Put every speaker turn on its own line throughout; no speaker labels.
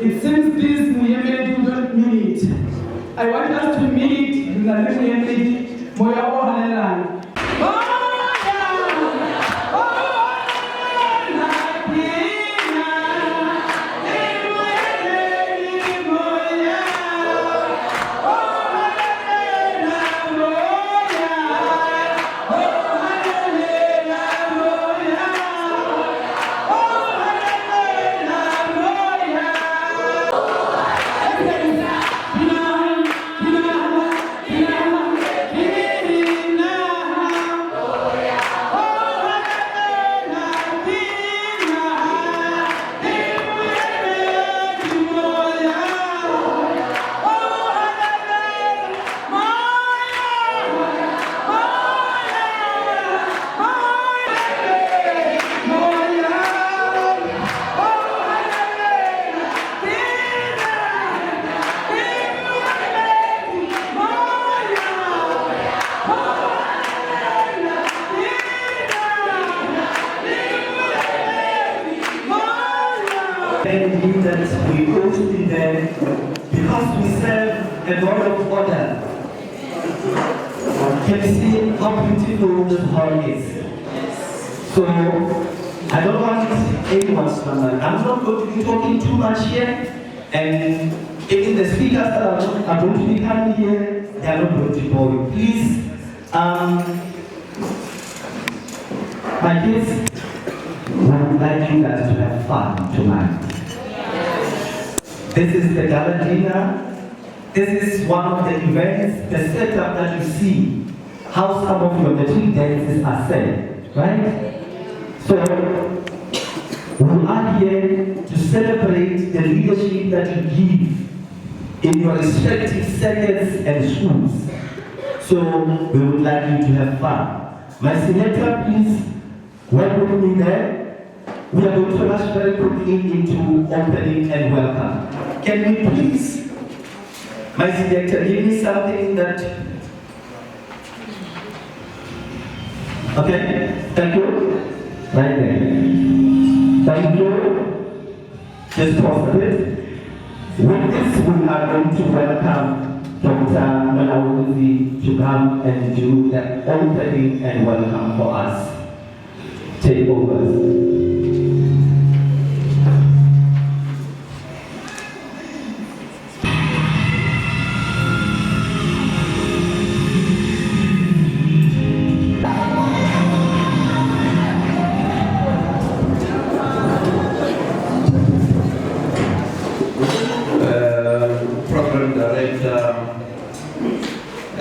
It seems this Muyemedi do not mean it. I want us to mean it in the Muyemedi Moya Ohanelan.
And that we go to be there because we serve a God of order. Can you see how beautiful this hall is? So I don't want anyone's number. I'm not going to be talking too much here, and even the speakers that are going to be coming here, they are not going to bore you. Please, my kids, we would like you guys to have fun tonight. This is the Gala dinner. This is one of the events, the setup that you see, how some of your matric dances are set, right? So, we are here to celebrate the leadership that you give in your respective circuits and schools. So, we would like you to have fun. My senator, please welcome me there. We are going to rush very quickly into opening and welcome. Can we please, my selector, give me something that... Okay, thank you. Right there. Thank you. Just pause a bit. With this, we are going to welcome Dr. Malawuzi to come and do the opening and welcome for us. Take over.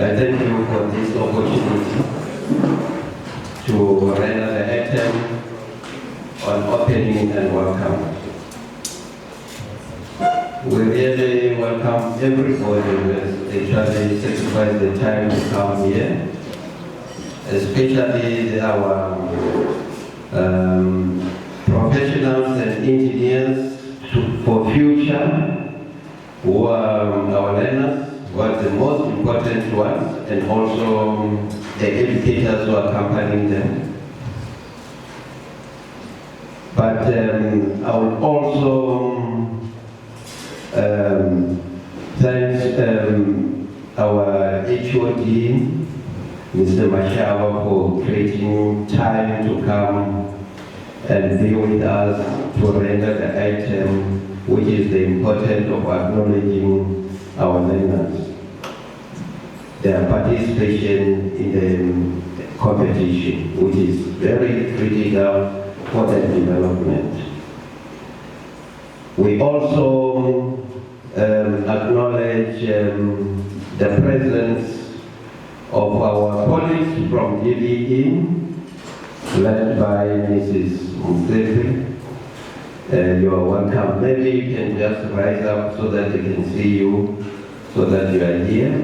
Thank you for this opportunity to render the anthem on opening and welcome. We really welcome everybody who has actually sacrificed the time to come here, especially our professionals and engineers for future, who are our learners, were the most important ones, and also the educators who are accompanying them. But I would also thank our HOD, Mr. Mashawa, for creating time to come and be with us to render the item, which is the importance of acknowledging our learners, their participation in the competition, which is very critical for their development. We also acknowledge the presence of our colleagues from GBE, led by Mrs. Mutsepe. You are welcome. Maybe you can just rise up so that they can see you, so that you are here.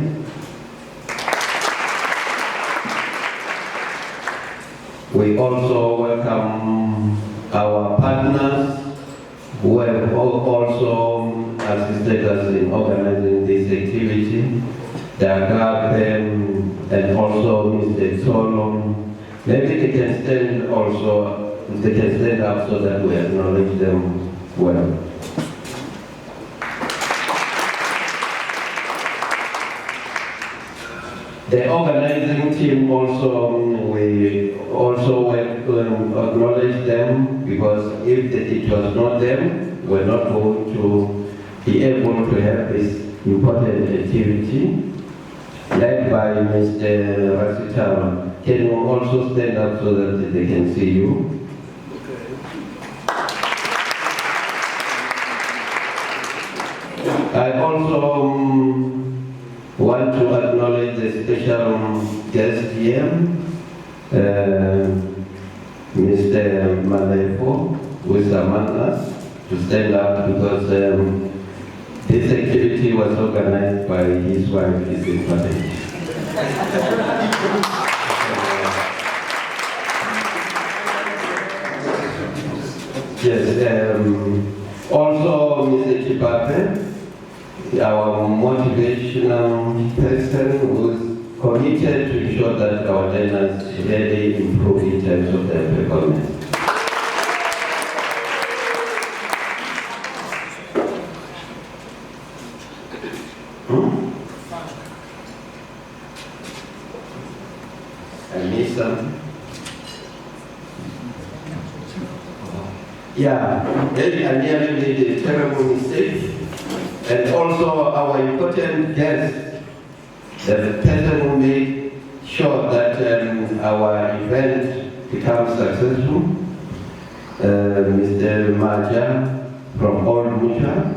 We also welcome our partners who have also assisted us in organizing this activity. The Agape and also Mr. Solon. Maybe they can stand also, they can stand up so that we acknowledge them well. The organizing team also, we also acknowledge them, because if it was not them, we're not going to be able to have this important activity, led by Mr. Rasitawa. Can you also stand up so that they can see you? I also want to acknowledge the special guest here, Mr. Malefo, who is among us, to stand up, because this activity was organized by his wife, his important. Yes, also Mr. Chipape, our motivational person, who is committed to ensure that our learners really improve in terms of their performance. I missed something. Yeah, maybe I nearly made a terrible mistake. And also our important guest, the person who made sure that our event becomes successful, Mr. Maja from Old Mucha.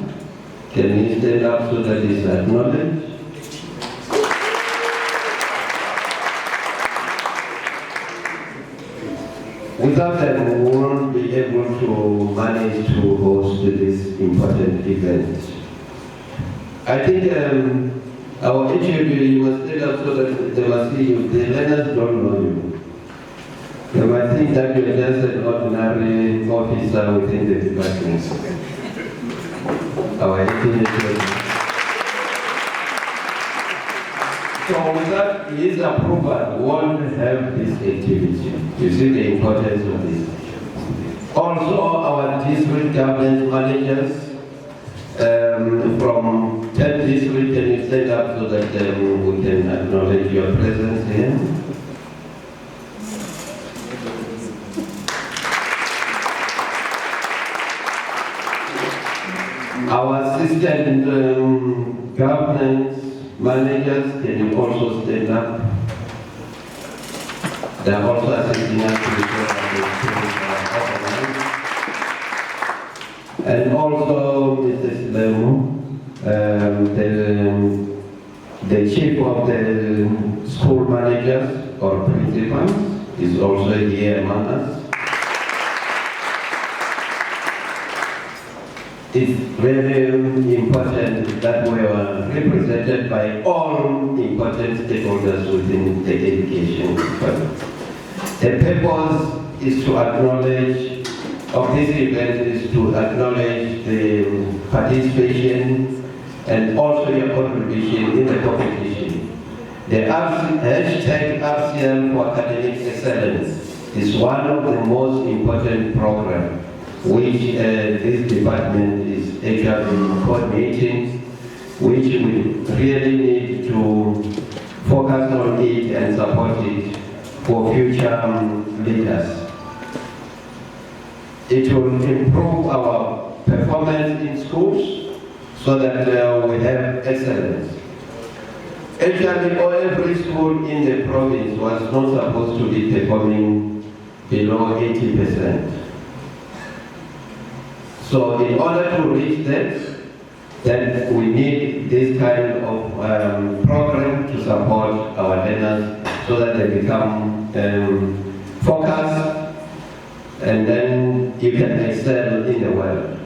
Can you stand up so that he's acknowledged? Without them, we won't be able to manage to host this important event. I think our HOD, you must stand up so that they must see you. The learners don't know you. They might think that you're just an ordinary officer within the department. Our HOD. So without his approval, we won't have this activity. You see the importance of this. Also, our district government managers from 10 districts, can you stand up so that we can acknowledge your presence here? Our assistant government managers, can you also stand up? They are also assisting us to be sure that the and also Mr. Silemu, the chief of the school managers or principals is also here among us. It's very important that we are represented by all important stakeholders within the education department. The purpose is to acknowledge, of this event is to acknowledge the participation and also your contribution in the competition. The hashtag ASEAN for Academic Excellence is one of the most important programs which this department is actually coordinating, which we really need to focus on it and support it for future leaders. It will improve our performance in schools so that we have excellence. Actually, every school in the province was not supposed to be performing below 80%. So in order to reach that, then we need this kind of program to support our learners so that they become focused, and then you can excel in the world.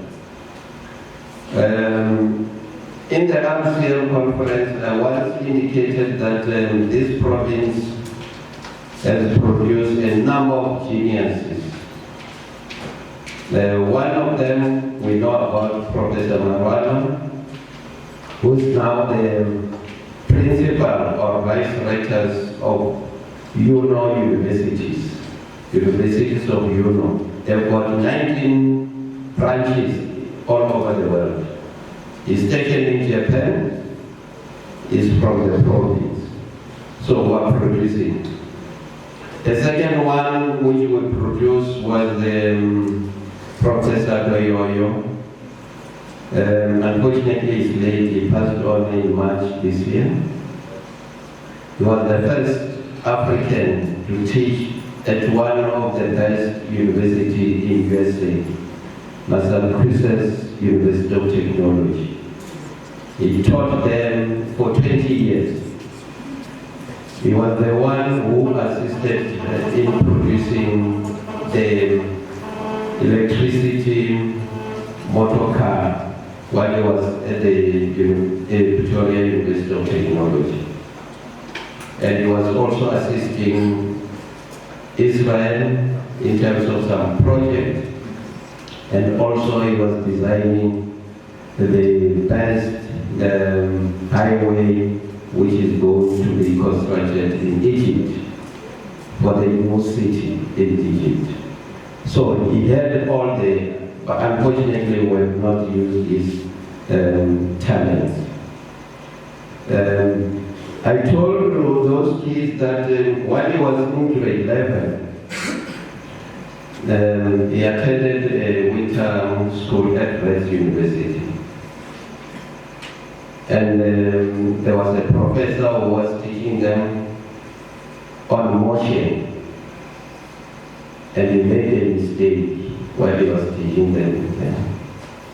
In the RCL conference, I once indicated that this province has produced a number of geniuses. One of them we know about, Professor Marwana, who is now the principal or vice rectors of universities of UNO. They've got 19 branches all over the world. He's taken in Japan, is from the province. So we're producing. The second one which we produced was the Professor Doyoyo. Unfortunately, he's late. He passed on in March this year. He was the first African to teach at one of the best universities in USA, Massachusetts University of Technology. He taught them for 20 years. He was the one who assisted in producing the electricity motor car while he was at the Victoria University of Technology. And he was also assisting Israel in terms of some projects, and also he was designing the best highway which is going to be constructed in Egypt, for the new city in Egypt. So he had all the, but unfortunately we have not used his talents. I told those kids that while he was in grade 11, he attended a winter school at West University. And there was a professor who was teaching them on motion. And he made a mistake while he was teaching them.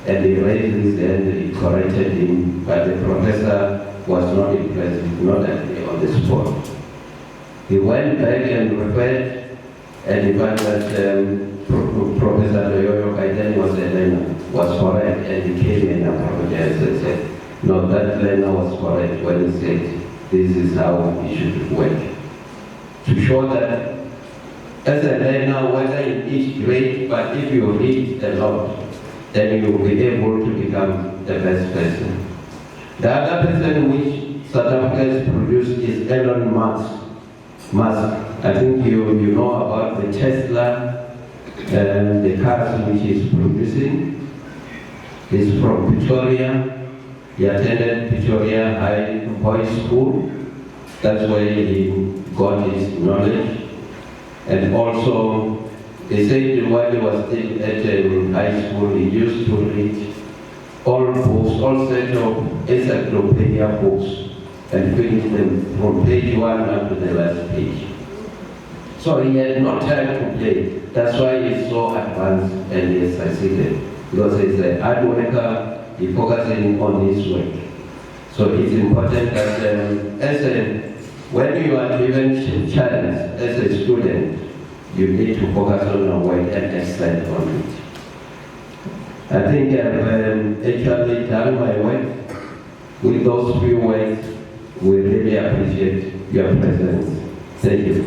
And he raised his hand, he corrected him, but the professor was not impressed, not on the spot. He went back and referred, and he found that Professor Doyoyo, by then was a learner, was correct, and he came and apologized and said, no, that learner was correct when he said, this is how it should work. To show that as a learner, whether in each grade, but if you read a lot, then you will be able to become the best person. The other person which South Africa has produced is Elon Musk. I think you know about the Tesla, the cars which he's producing. He's from Pretoria. He attended Pretoria High Boys School. That's where he got his knowledge. And also, they said while he was still at high school, he used to read all books, all set of encyclopedia books, and finish them from page 1 up to the last page. So he had no time to play. That's why he's so advanced and he has succeeded. Because he's a hard worker, he's focusing on his work. So it's important that when you are given challenge as a student, you need to focus on your work and excel on it. I think I've actually done my work. With those few words, we really appreciate your presence. Thank you.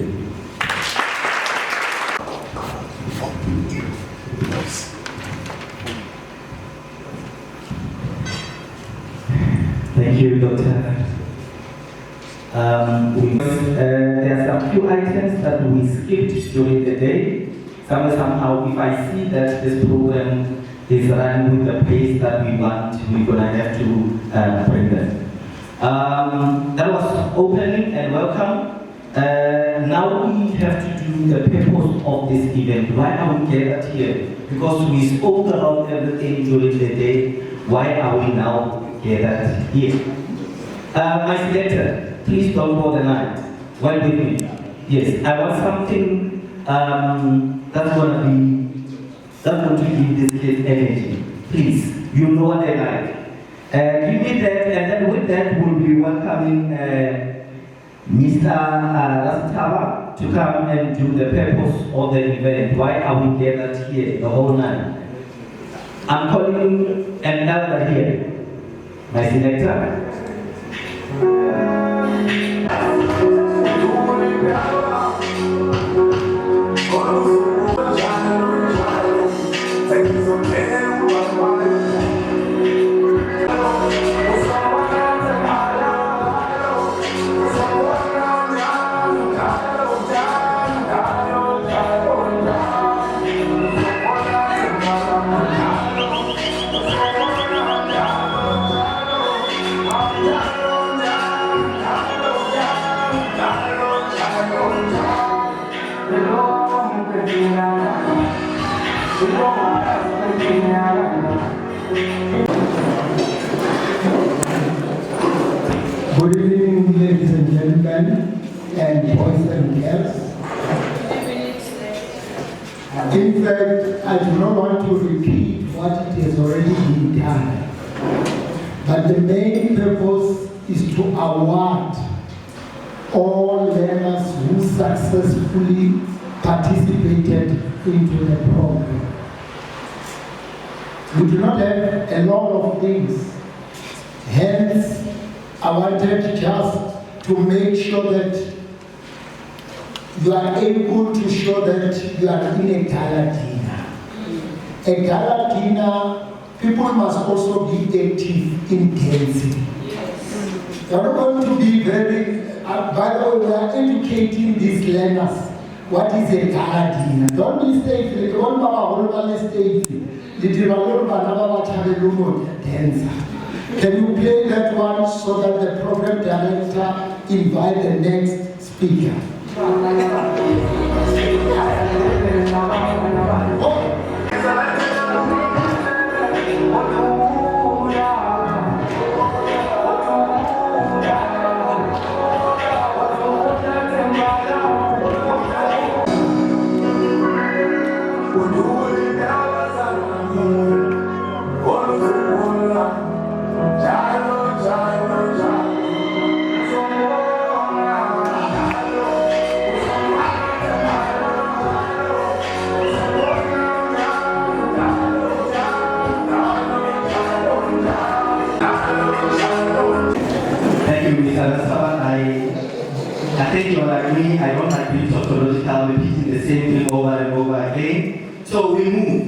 Thank you, Doctor. There are some few items that we skipped during the day. Somehow, if I see that this program is running with the pace that we want, we're going to have to bring them. That was opening and welcome. Now we have to do the purpose of this event. Why are we gathered here? Because we spoke about everything during the day. Why are we now gathered here? My selector, please don't go the night. Why with me? Yes, I want something that's going to give this kid energy. Please, you know what they like. Give me that, and then with that, we'll be welcoming Mr. Rastava to come and do the purpose of the event. Why are we gathered here the whole night? I'm calling an elder here, my selector.
Good evening, ladies and gentlemen, and boys and girls. In fact, I do not want to repeat what it has already been done. But the main purpose is to award all learners who successfully participated into the program. We do not have a lot of things. Hence, I wanted just to make sure that you are able to show that you are in a gala dinner. A gala dinner, people must also be active in dancing. You are not going to be very, by the way, we are educating these learners. What is a gala dinner? Don't mistake it. Don't mistake it. Dancer. Can you play that one so that the program director invite the next speaker?
I think you're like me, I don't like being tautological, repeating the same thing over and over again. So we move.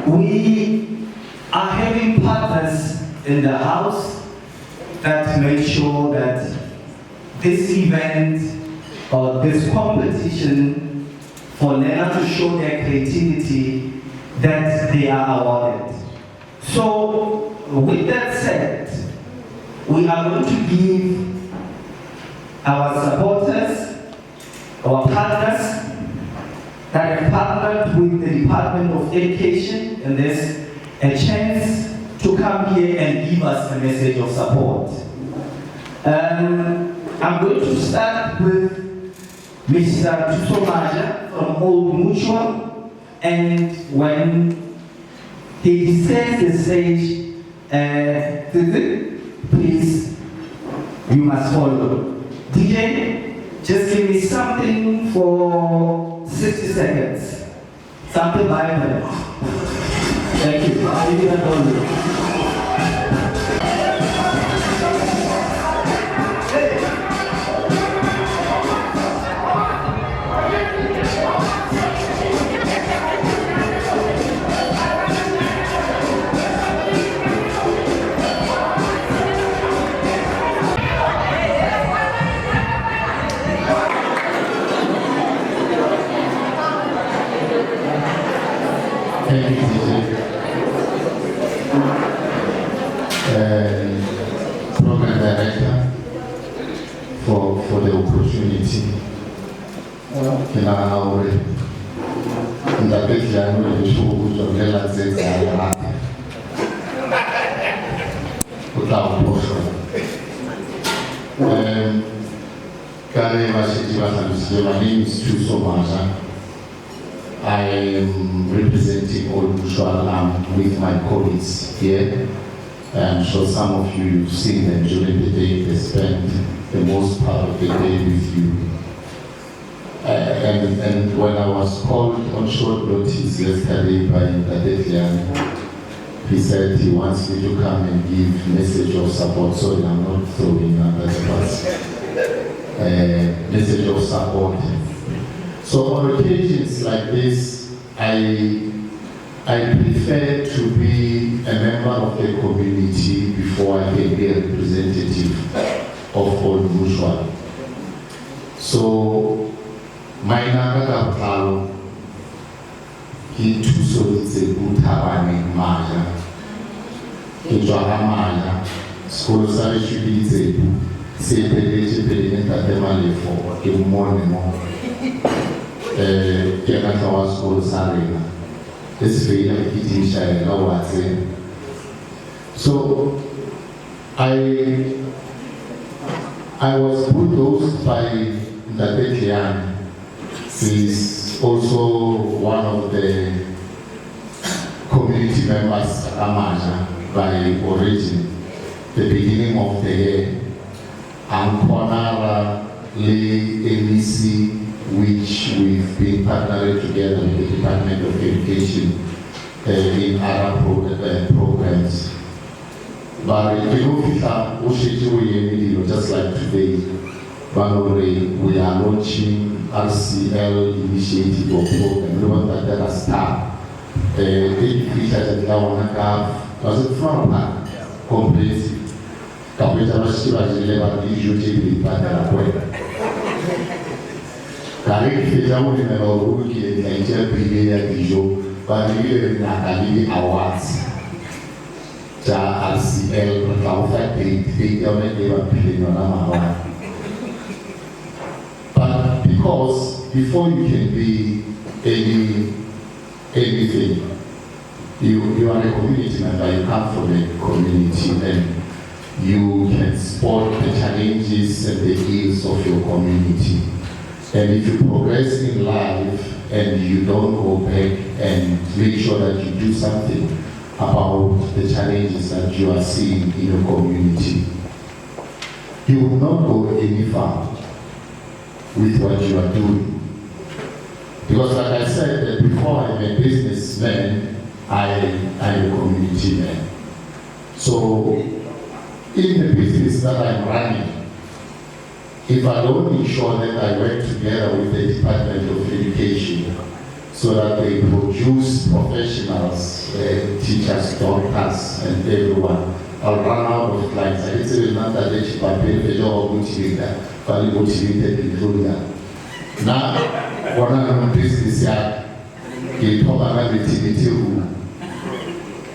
We are having partners in the house that make sure that this event or this competition for learners to show their creativity, that they are awarded. So with that said, we are going to give our supporters, our partners that have partnered with the Department of Education, and there's a chance to come here and give us a message of support. I'm going to start with Mr. Tusomaja from Old Mutual, and when he sets the stage, please, you must follow. DJ, just give me something for 60 seconds. Something by a minute. Thank you. I'll give you that one.
Thank you, Program Director, for the opportunity. Can I already? And I bet you are going to show you Gala without portion. My name is Tusomaja. I am representing Old Mutual with my colleagues here. I'm sure some of you have seen them during the day. They spend the most part of the day with you. And when I was called on short notice yesterday by Dadetlian, he said he wants me to come and give message of support, so I'm not throwing under the bus. Message of support. So on occasions like this, I prefer to be a member of the community before I can be a representative of Old Mutual. So my name he too so it's a good having Maya. Maya, school service should be say the for a morning. School salary. This way of eating shy. So I was bulldozed by Dadetlian. He's also one of the community members Amaja by origin. The beginning of the year, Ankonara Lay MEC, which we've been partnering together with the Department of Education in other programs. But just like today, we are launching RCL initiative or program. We want that there are staff. Big features that I want to have was it from comprehensive. Kapita Mashima Jeleva usually partner with. Kari feature mo ni na uruki na ije brigade dijo, but ile na kali awards. Ja RCL kaufa take on it But because before you can be anything, you are a community member, you come from a community, and you can support the challenges and the ills of your community. And if you progress in life and you don't go back and make sure that you do something about the challenges that you are seeing in your community, you will not go any far with what you are doing. Because like I said, that before I'm a businessman, I'm a community man. So in the business that I'm running, if I don't ensure that I work together with the Department of Education so that they produce professionals, teachers, doctors, and everyone, I'll run out of clients. I can say not that they should be a job motivator, but motivated including that. Now, what I'm doing is that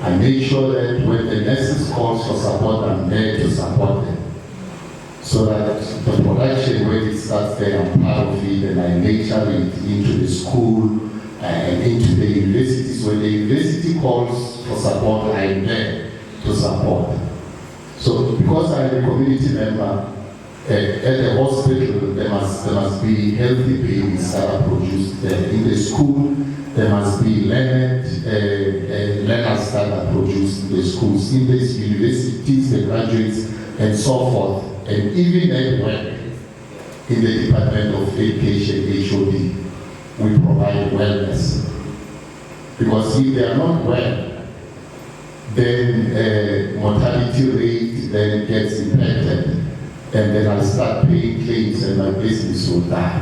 I make sure that when the nurses calls for support, I'm there to support them. So that the production, when it starts there, I'm part of it, and I nurture it into the school and into the universities. When the university calls for support, I'm there to support. So because I'm a community member, at the hospital, there must be healthy babies that are produced there. In the school, there must be learners that are produced in the schools. In these universities, the graduates, and so forth. And even at work, in the Department of Education, HOD, we provide wellness. Because if they are not well, then mortality rate then gets impacted, and then I'll start paying claims and my business will die.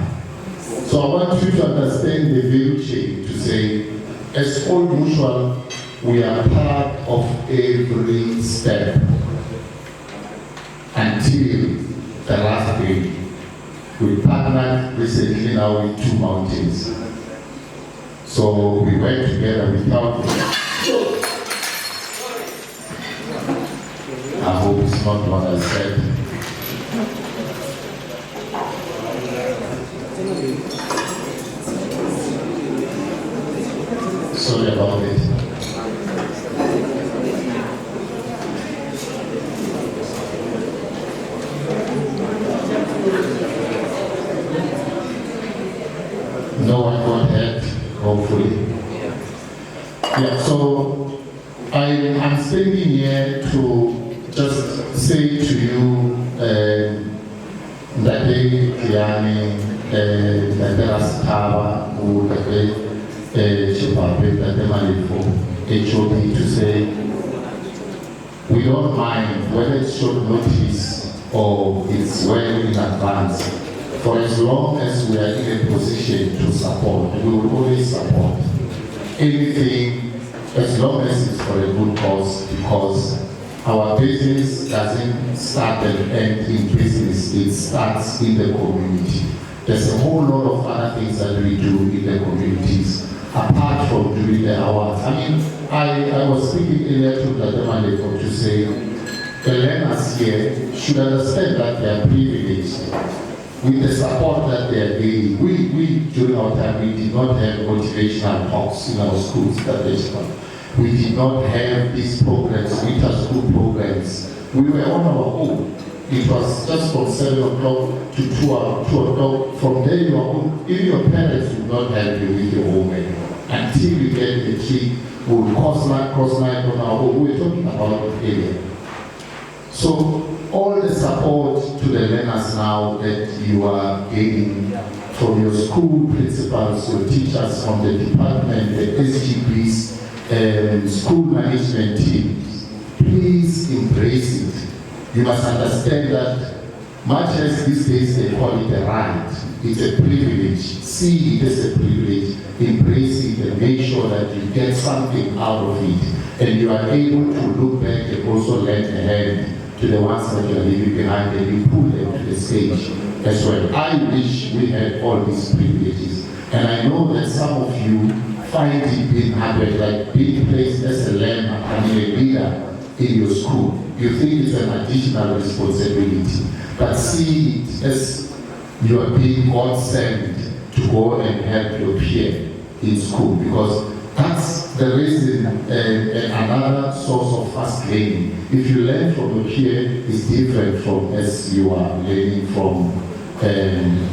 So I want you to understand the value chain to say, as Old Mutual, we are part of every step until the last day. We partnered recently now with 2 mountains. So we work together without. I hope it's not what I said. Sorry about it. No one got hurt, hopefully. Yeah, so I'm standing here to just say to you that day, Kiani, that there is power, who that day, Chipape, that the money for HOD to say, we don't mind whether it's short notice or it's well in advance. For as long as we are in a position to support, we will always support anything as long as it's for a good cause, because our business doesn't start and end in business, it starts in the community. There's a whole lot of other things that we do in the communities, apart from doing the awards. I mean, I was speaking earlier to Dr. to say, the learners here should understand that they are privileged with the support that they are getting. We during our time, we did not have motivational talks in our schools that they started. We did not have these programs, winter school programs. We were on our own. It was just from 7 o'clock to 2 o'clock. From there, you are on. Even your parents would not help you with your homework. Until you get the tree, we would cross night on our own. We were talking about it earlier. So, all the support to the learners now that you are getting from your school principals, your teachers from the department, the SGPs, school management teams, please embrace it. You must understand that much as these days they call it a right, it's a privilege. See it as a privilege, embrace it and make sure that you get something out of it. And you are able to look back and also lend a hand to the ones that you are leaving behind and you pull them to the stage as well. I wish we had all these privileges. And I know that some of you find it being hard, like being placed as a learner and a leader in your school. You think it's an additional responsibility, but see it as you are being God sent to go and help your peer in school, because that's the reason and another source of fast learning. If you learn from your peer, it's different from as you are learning from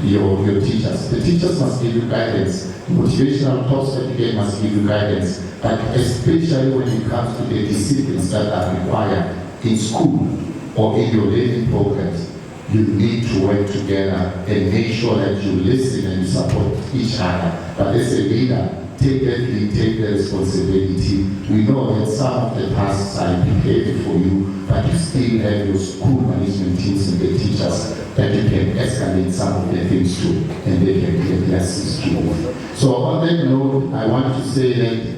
your teachers. The teachers must give you guidance. Motivational talks that you get must give you guidance. But especially when it comes to the disciplines that are required in school or in your learning programs, you need to work together and make sure that you listen and you support each other. But as a leader, take that lead, take the responsibility. We know that some of the tasks are implicated for you, but you still have your school management teams and the teachers that you can escalate some of the things to, and they can get assist you. So on that note, I want to say that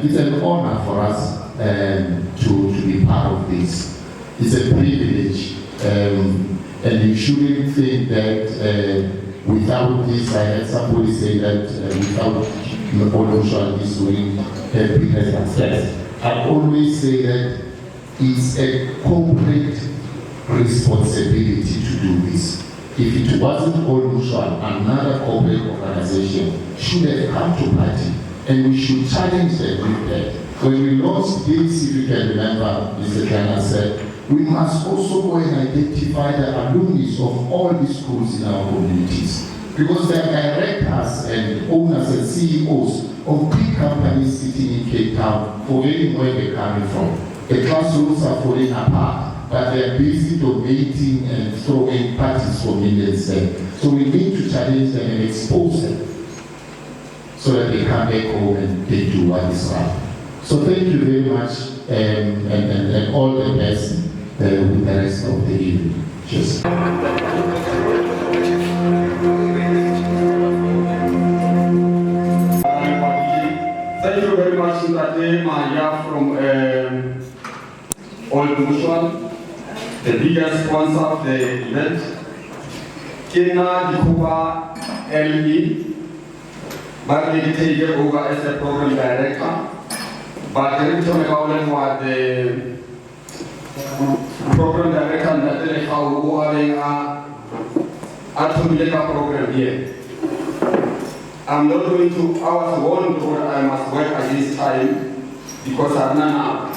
it's an honor for us to be part of this. It's a privilege, and you shouldn't think that without this, I had somebody say that without Provincial is doing bigger success. I always say that it's a corporate responsibility to do this. If it wasn't Provincial, another corporate organization should have come to party, and we should challenge them with that. When we launched this, if you can remember, Mr. Gala said, we must also go and identify the alumni of all the schools in our communities. Because they are directors and owners and CEOs of big companies sitting in Cape Town, forgetting where they're coming from. The classrooms are falling apart, but they are busy donating and throwing parties for millions there. So we need to challenge them and expose them so that they come back home and they do what is right. So thank you very much and all the best with the rest of the evening. Cheers.
Thank you very much, Ndate Maya from Old Mutual, the biggest sponsor of the event. Kina Dikuba LE, but they take over as a program director. But the Richard was the program director and that how we are a program here. I'm not going to, I was warned that I must work at this time because I'm not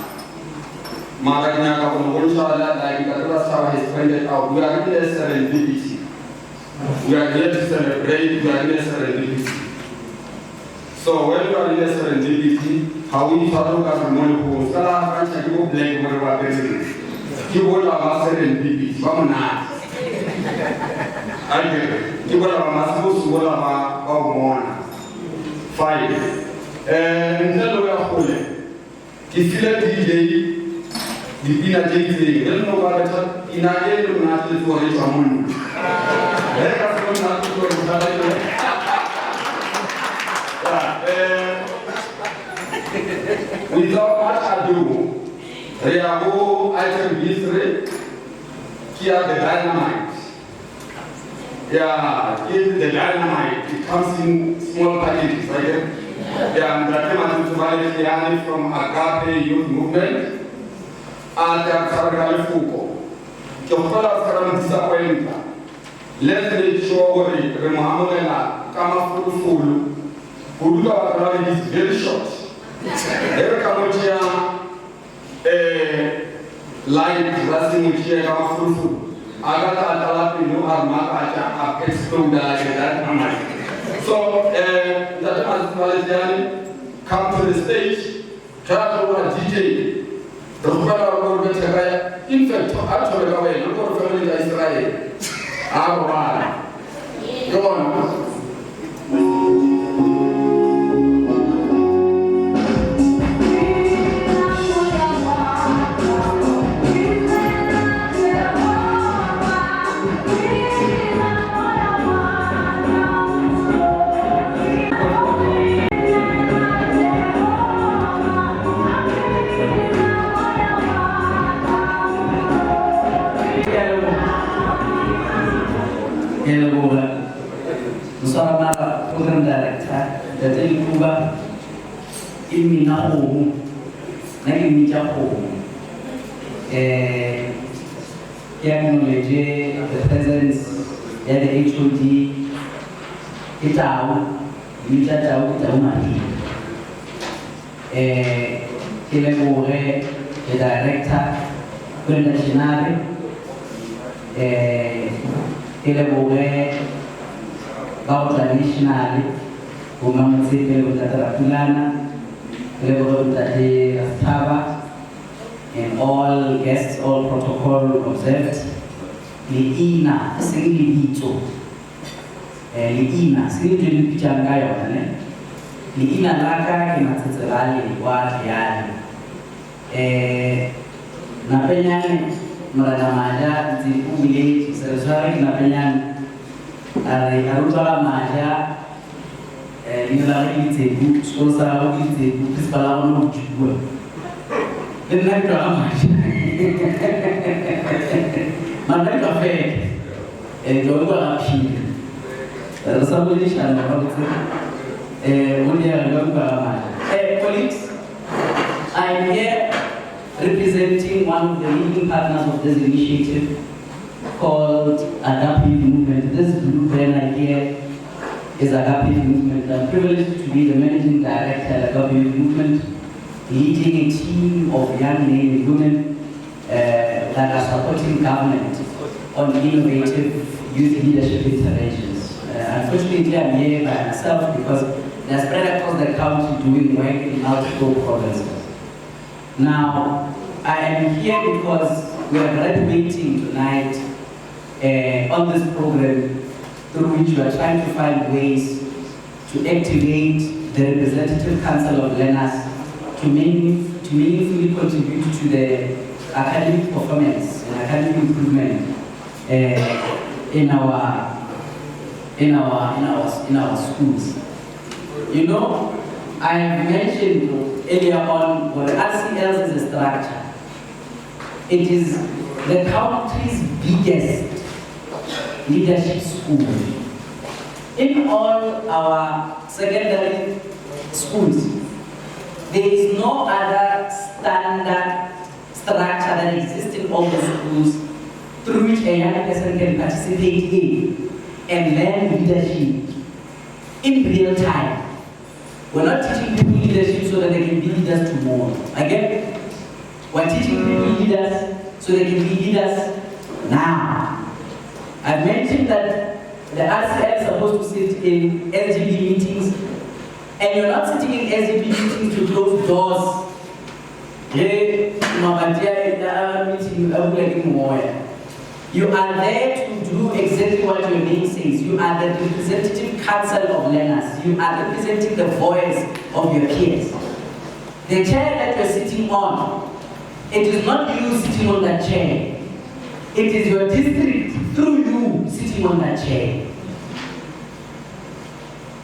has pointed out, we are in a serendipity. We are here to celebrate, we are in a serendipity. So when you are in a serendipity, how we follow government, Salah, and you blame whatever it is. You will have a certain people, come on. I get it. You will have a massive will have a one. 5. And then we are holy. If you let DJ, the inner DJ, you know what in a day you not to for it on. Let us not to go to without much ado, they are all item history. Here the dynamite. Yeah, in the dynamite, it comes in small packages, right? Yeah, the Tematizuvali from Agape Youth Movement and the Karagali Fuko. Kyokola Karam disappointed. Let's make sure the Muhammad Kama Fulu Uluga is very short. Every Kamotia light Rasimuchia Kama Fulu. Agata Talapino Armaka explode that. So, that was come to the stage, try to DJ. The Rukala will get in fact, actually, a number of families in Israel. Go on.
Program Director, the Limpopo, in Minaho, Nagimijaho, acknowledge the presence of the HOD, Itau, Mijatau, Itaumati, Kilebore, the Director, Nationale, Kilebore, About traditionally, women sit with the Tarapulana, level that they Rastava, and all guests, all protocol observed. Liina, singly Bito, Liina, singly Pichangayo, Liina Laka, Kimatzali, Wadian. Napenyan, Maradamaja, the village, Sarasari, Napenyan. Aruba Maja, Nilari Tebu, Sosa, Tebu, Pispalano, Jubu. The night drama. My cafe, and Yoga Pig. Somebody shall know only a Yoga. Colleagues, I am here representing one of the leading partners of this initiative, called Agape Movement. This blue banner here is Agape Movement. I'm privileged to be the managing director at Agape Movement, leading a team of young men and women that are supporting government on innovative youth leadership interventions. Unfortunately, I'm here by myself because they're spread across the country doing work in multiple provinces. Now, I am here because we are graduating tonight on this program through which we are trying to find ways to activate the representative council of learners to meaningfully contribute to the academic performance and academic improvement in our schools. You know, I mentioned earlier on what RCLs is a structure. It is the country's biggest leadership school. In all our secondary schools, there is no other standard structure that exists in all the schools through which a young person can participate in and learn leadership in real time. We're not teaching people leadership so that they can be leaders tomorrow. Again, we're teaching people leaders so they can be leaders now. I've mentioned that the RCL is supposed to sit in SGB meetings And you're not sitting in SDP meetings to close doors. You are there to do exactly what your name says. You are the representative council of learners. You are representing the voice of your peers. The chair that you're sitting on, it is not you sitting on that chair. It is your district through you sitting on that chair.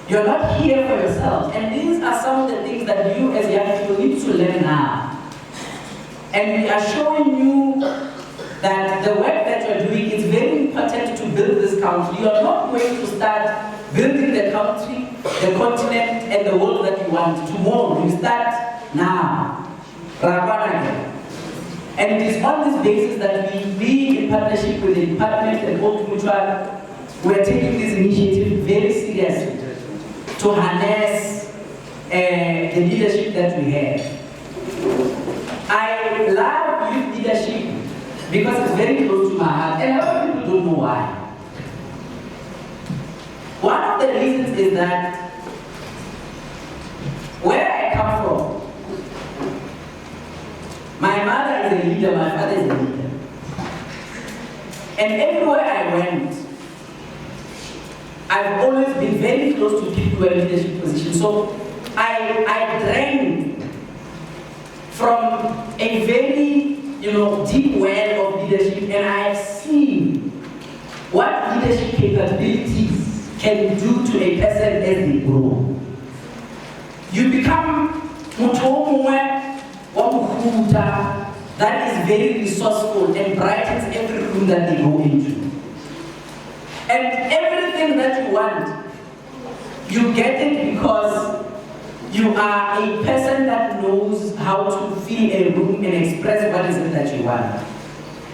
You're not here for yourself. And these are some of the things that you as young people need to learn now. And we are showing you that the work that you're doing is very important to build this country. You are not going to start building the country, the continent, and the world that you want tomorrow. You start now. And it is on this basis that we in partnership with the department and Old Mutual, we are taking this initiative very seriously to harness the leadership that we have. I love youth leadership because it's very close to my heart, and a lot of people don't know why. One of the reasons is that where I come from, my mother is a leader, my father is a leader. And everywhere I went, I've always been very close to people who are in leadership positions. So I drank from a very deep well of leadership, and I have seen what leadership capabilities can do to a person as they grow. You become that is very resourceful and brightens every room that they go into. And everything that you want, you get it because you are a person that knows how to fill a room and express what is it that you want.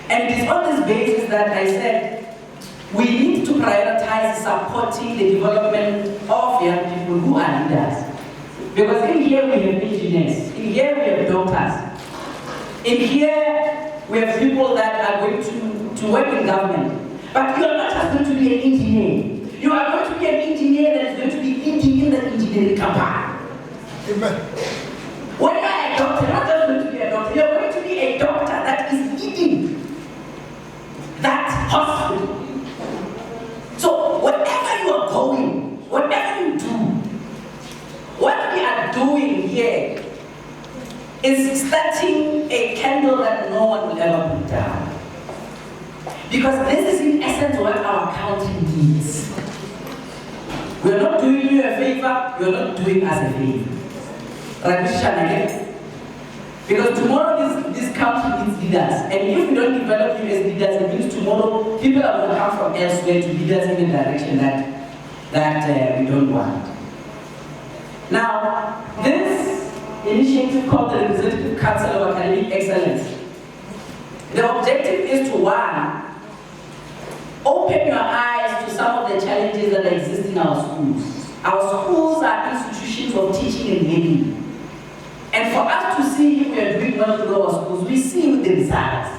And it is on this basis that I said we need to prioritize supporting the development of young people who are leaders. Because in here we have engineers, in here we have doctors, in here we have people that are going to work in government. But you are not just going to be an engineer. You are going to be an engineer that is going to be thinking in the engineering company. Amen. When you are a doctor, you're not just going to be a doctor, you're going to be a doctor that is leading that hospital. So wherever you are going, whatever you do, what we are doing here is starting a candle that no one will ever put down. Because this is in essence what our country needs. We are not doing you a favor, we are not doing us a favor. Because tomorrow this country needs leaders. And if we don't develop you as leaders, it means tomorrow people are going to come from elsewhere to lead us in the direction that we don't want. Now, this initiative called the Representative Council of Academic Excellence, the objective is to, one, open your eyes to some of the challenges that exist in our schools. Our schools are institutions of teaching and learning. And for us to see if we are doing well through our schools, we see with the results.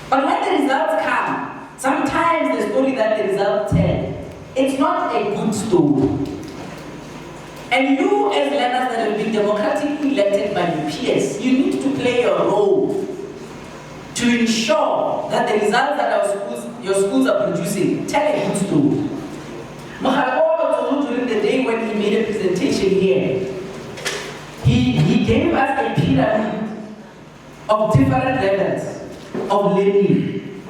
But when the results come, sometimes the story that the results tell, it's not a good story. And you as learners that have been democratically elected by your peers, you need to play your role to ensure that the results that your schools are producing tell a good story. Mahalo during the day when he made a presentation here, he gave us a pyramid of different levels of learning.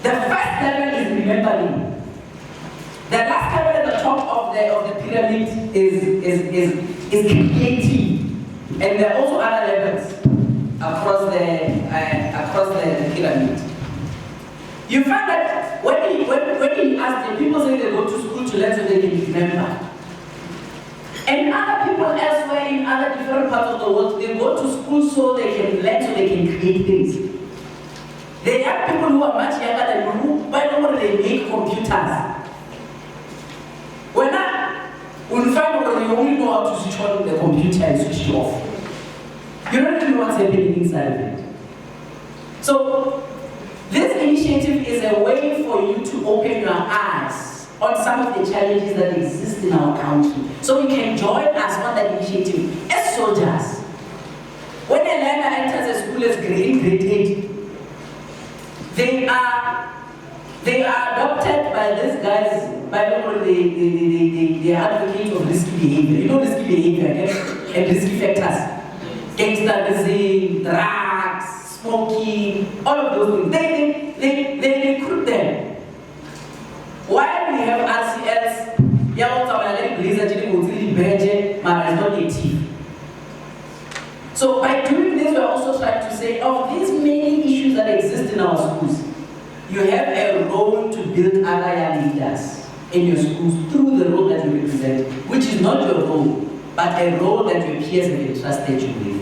The first level is remembering. The last level at the top of the pyramid is creative. And there are also other levels across the pyramid. You find that when he asked them, people say they go to school to learn so they can remember. And other people elsewhere in other different parts of the world, they go to school so they can learn, so they can create things. There are people who are much younger than you who, by the way, they make computers. When you find out you only know how to switch on the computer and switch it off. You don't really know what's happening inside of it. So, this initiative is a way for you to open your eyes on some of the challenges that exist in our country. So you can join us on that initiative as soldiers. When a learner enters a school as grade 8, they are adopted by these guys, by the advocate of risky behavior. You know risky behavior, and risky factors. Gangsterism, drugs, smoking, all of those things. They recruit them. While we have RCLs, is not active. So by doing this, we're also trying to say, of these many issues that exist in our schools, you have a role to build other young leaders in your schools through the role that you represent, which is not your role, but a role that your peers have entrusted you with.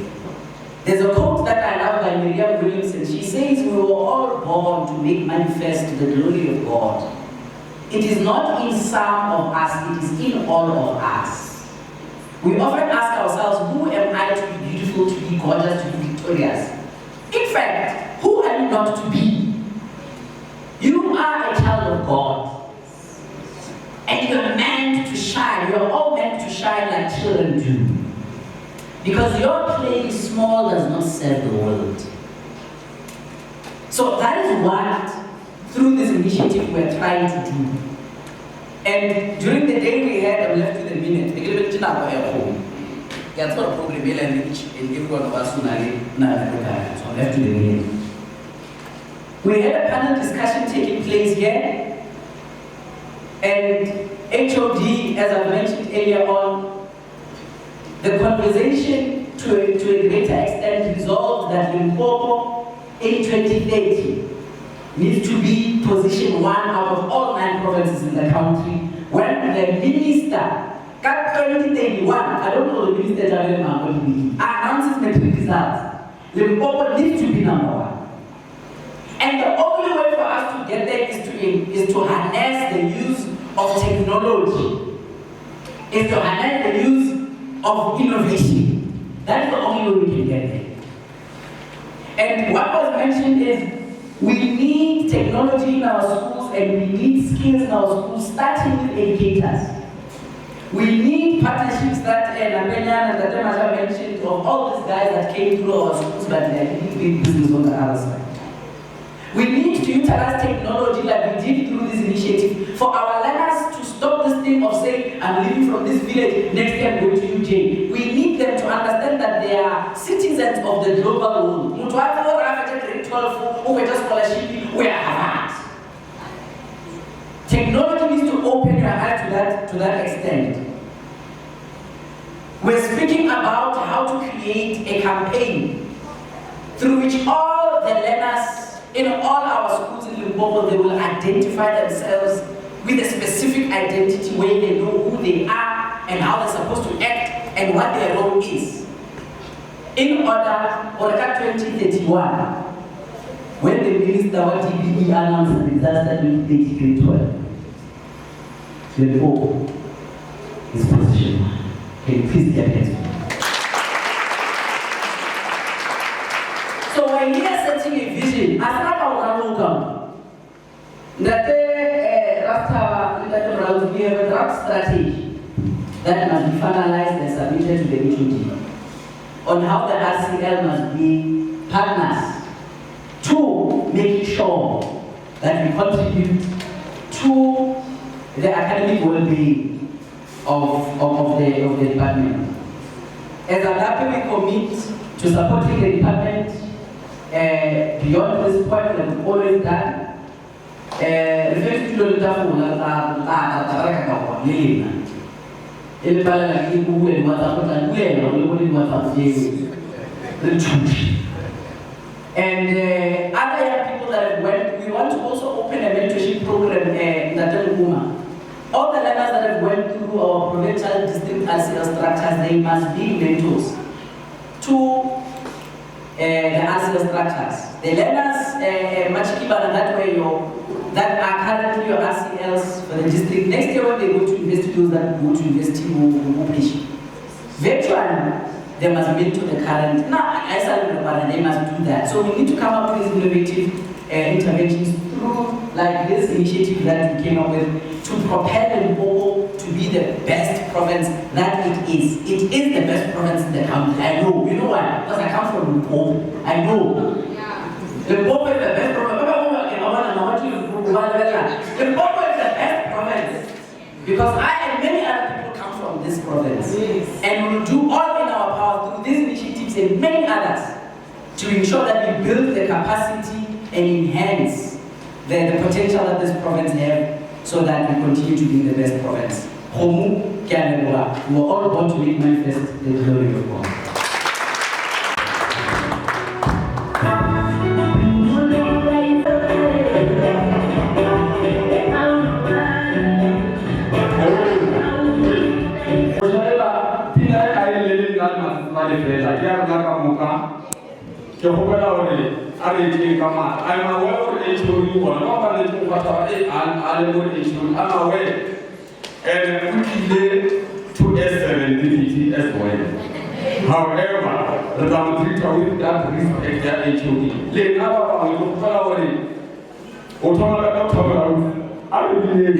There's a quote that I love by Miriam Williamson. She says, we were all born to make manifest the glory of God. It is not in some of us, it is in all of us. We often ask ourselves, who am I to be beautiful, to be gorgeous, to be victorious? In fact, who are you not to be? You are a child of God. And you're meant to shine. You're all meant to shine like children do. Because your playing small does not serve the world. So that is what, through this initiative, we're trying to do. And during the day we had, I'm left with a minute. So I'm left with a minute. We had a panel discussion taking place here. And HOD, as I mentioned earlier on, the conversation to a greater extent resolved that Limpopo in 2030 needs to be position 1 out of all 9 provinces in the country. When the minister, 2031, I don't know the minister announces metric results, Limpopo needs to be number 1. And the only way for us to get there is to harness the use of technology, is to harness the use of innovation. That's the only way we can get there. And what was mentioned is we need technology in our schools and we need skills in our schools, starting with educators. We need partnerships that Napenyan and Tatemaja mentioned of all these guys that came through our schools, but they're doing big business on the other side. We need to utilize technology like we did through this initiative for our learners to stop this thing of saying, I'm leaving from this village, next year I'm going to UJ. We need them to understand that they are citizens of the global world. Grade 12, who were just scholarship, we are Harvard. Technology needs to open your eyes to that extent. We're speaking about how to create a campaign through which all the learners in all our schools in Limpopo, they will identify themselves with a specific identity where they know who they are and how they're supposed to act and what their role is. In order, for 2031, when the minister of DBE announced the results that will take grade 12, Limpopo is position 1. Can you please get it? So when we are setting a vision, as we have a draft strategy that must be finalized and submitted to the HOD on how the RCL must be partners to making sure that we contribute to the academic well-being of the department. As a DAPE, we commit to supporting the department beyond this point that we've always done. Referring to the and other young people that have went, we want to also open a mentorship program in Limpopo. All the learners that have went through our provincial district RCL structures, they must be mentors to the RCL structures. The learners, that way, that are currently your RCLs for the district. Next year when they go to university, those that go to university will publish. Virtually, they must mentor the current. They must do that. So we need to come up with innovative interventions through like this initiative that we came up with to propel Limpopo to be the best province that it is. It is the best province in the country. I know. You know why? Because I come from Limpopo. I know. Limpopo is the best province. Limpopo is the best province because I and many other people come from this province. Yes. And we will do all in our power through these initiatives and many others to ensure that we build the capacity and enhance the potential that this province has so that we continue to be the best province. We were all born to make manifest the glory of God.
I'm aware. And we did 2S7 DPT as well. However, the boundary with that respect their HOD. Let now to follow it. I will be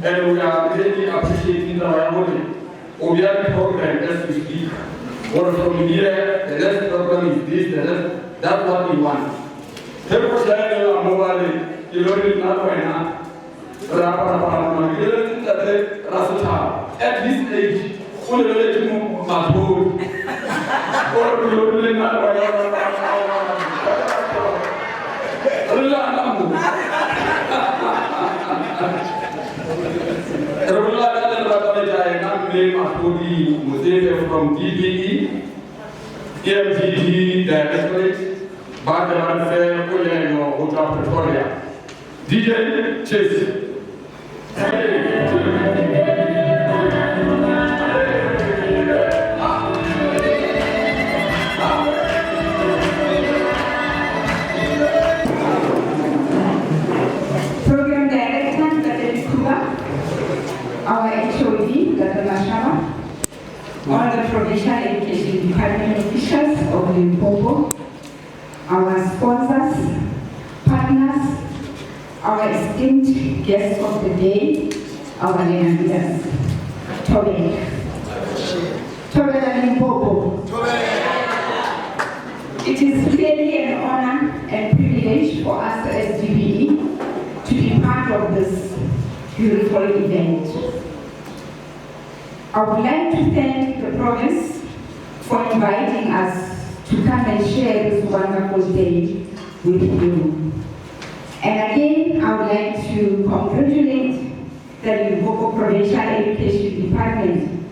and we are really appreciating the Wayamoni. We have the program as we speak. One from here, the next program is this, the next, that's what we want. People say, I'm mobile, you don't need not right now. At this age, who will let you move my boat? Or you don't not right from DBE, EMGD, Directorate, Badaman Fair, Uleno, Ultra Pretoria. DJ Chase.
Program Director, Dr. Kuba, our HOD, Dr. Mashama, all the Provincial Education Department officials of Limpopo, our sponsors, partners, our esteemed guests of the day, our leaders. Tobe. Tobe Limpopo. It is really an honor and privilege for us as DBE to be part of this beautiful event. I would like to thank the province for inviting us to come and share this wonderful day with you. And again, I would like to congratulate the Limpopo Provincial Education Department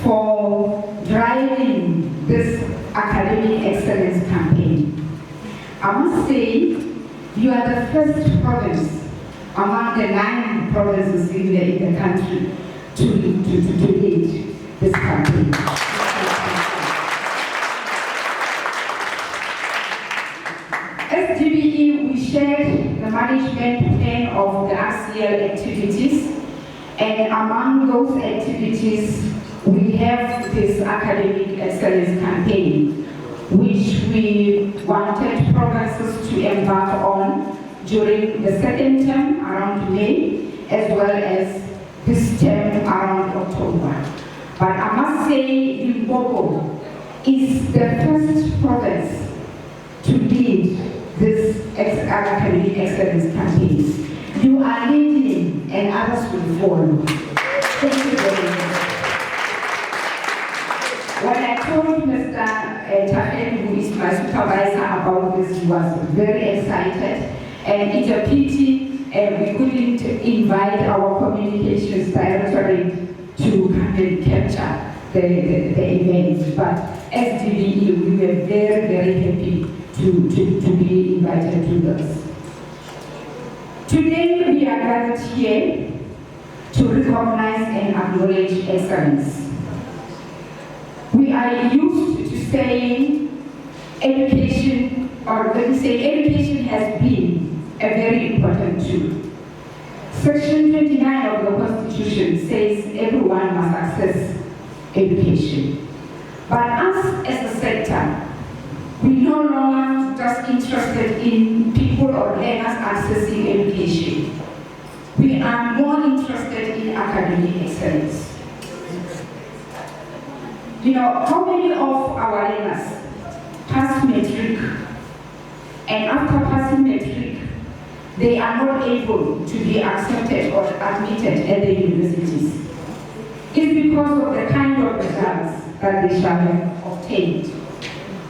for driving this academic excellence campaign. I must say, you are the first province among the 9 provinces in the country to lead this campaign. shared the management plan of the RCL activities, and among those activities, we have this academic excellence campaign, which we wanted provinces to embark on during the second term around May, as well as this term around October. But I must say, Limpopo is the first province to lead this academic excellence campaign. You are leading and others will follow. Thank you very much. When I told Mr. Tahen, who is my supervisor, about this, he was very excited. And it's a pity we couldn't invite our communications directorate to come and capture the event. But as DBE, we were very, very happy to be invited to this. Today, we are gathered here to recognize and acknowledge excellence. We are used to saying education, or let me say education has been a very important tool. Section 29 of the Constitution says everyone must access education. But us as a sector, we no longer just interested in people or learners accessing education. We are more interested in academic excellence. You know, how many of our learners pass matric, and after passing matric, they are not able to be accepted or admitted at the universities? It's because of the kind of results that they shall have obtained.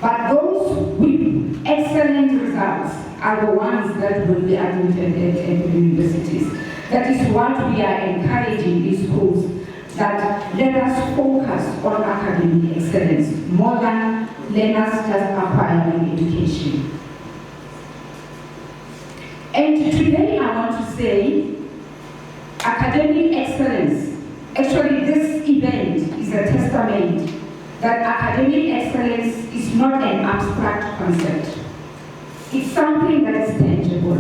But those with excellent results are the ones that will be admitted at the universities. That is what we are encouraging in schools, that let us focus on academic excellence more than learners just acquiring education. And today I want to say academic excellence, actually this event is a testament that academic excellence is not an abstract concept. It's something that is tangible,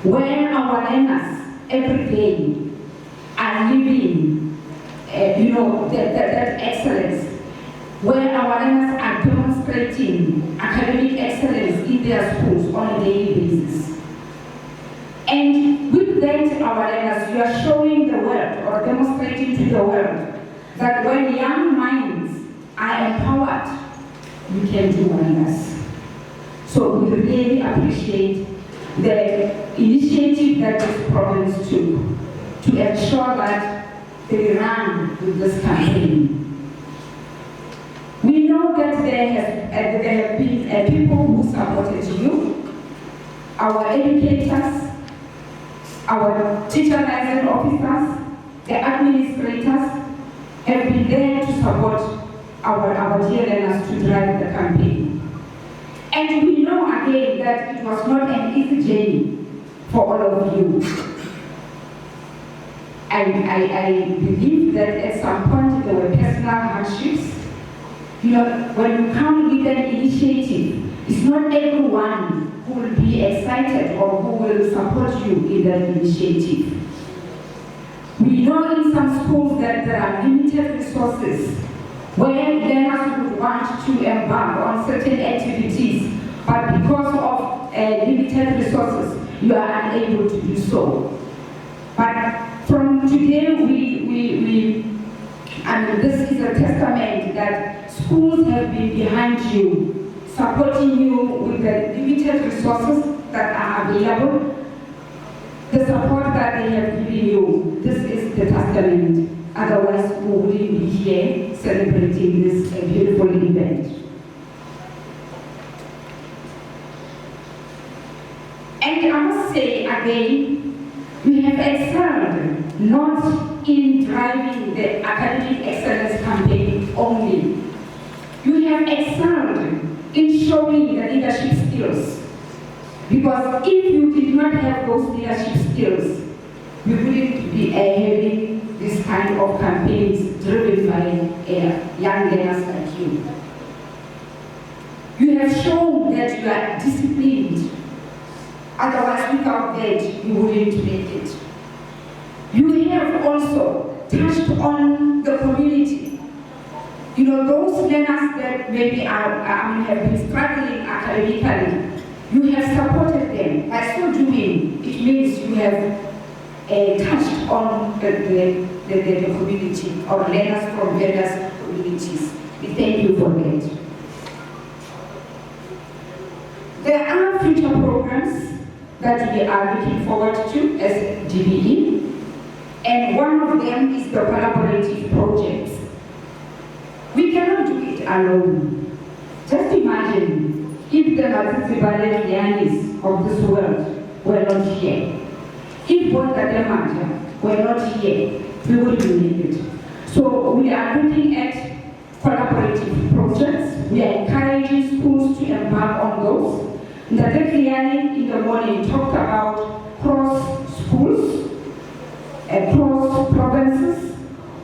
where our learners every day are living that excellence, where our learners are demonstrating academic excellence in their schools on a daily basis. And with that, our learners, you are showing the world or demonstrating to the world that when young minds are empowered, we can do wonders. So we really appreciate the initiative that this province took to ensure that they run with this campaign. We know that there have been people who supported you, our educators, our teacher liaison officers, the administrators have been there to support our dear learners to drive the campaign. And we know again that it was not an easy journey for all of you. I believe that at some point there were personal hardships. You know, when you come with an initiative, it's not everyone who will be excited or who will support you in that initiative. We know in some schools that there are limited resources where learners would want to embark on certain activities, but because of limited resources, you are unable to do so. But from today, this is a testament that schools have been behind you, supporting you with the limited resources that are available, the support that they have given you. This is the testament. Otherwise, we wouldn't be here celebrating this beautiful event. And I must say again, we have excelled not in driving the academic excellence campaign only. You have excelled in showing the leadership skills. Because if you did not have those leadership skills, we wouldn't be having this kind of campaigns driven by young learners like you. You have shown that you are disciplined. Otherwise, without that, you wouldn't make it. You have also touched on the community. You know, those learners that maybe have been struggling academically, you have supported them. By so doing, it means you have touched on the community or learners from various communities. We thank you for that. There are future programs that we are looking forward to as DBE, and one of them is the collaborative projects. We cannot do it alone. Just imagine if the Matsibale of this world were not here. If Bongademaja were not here, we wouldn't make it. So we are looking at collaborative projects. We are encouraging schools to embark on those. Ndate Kliani in the morning talked about cross schools, cross provinces,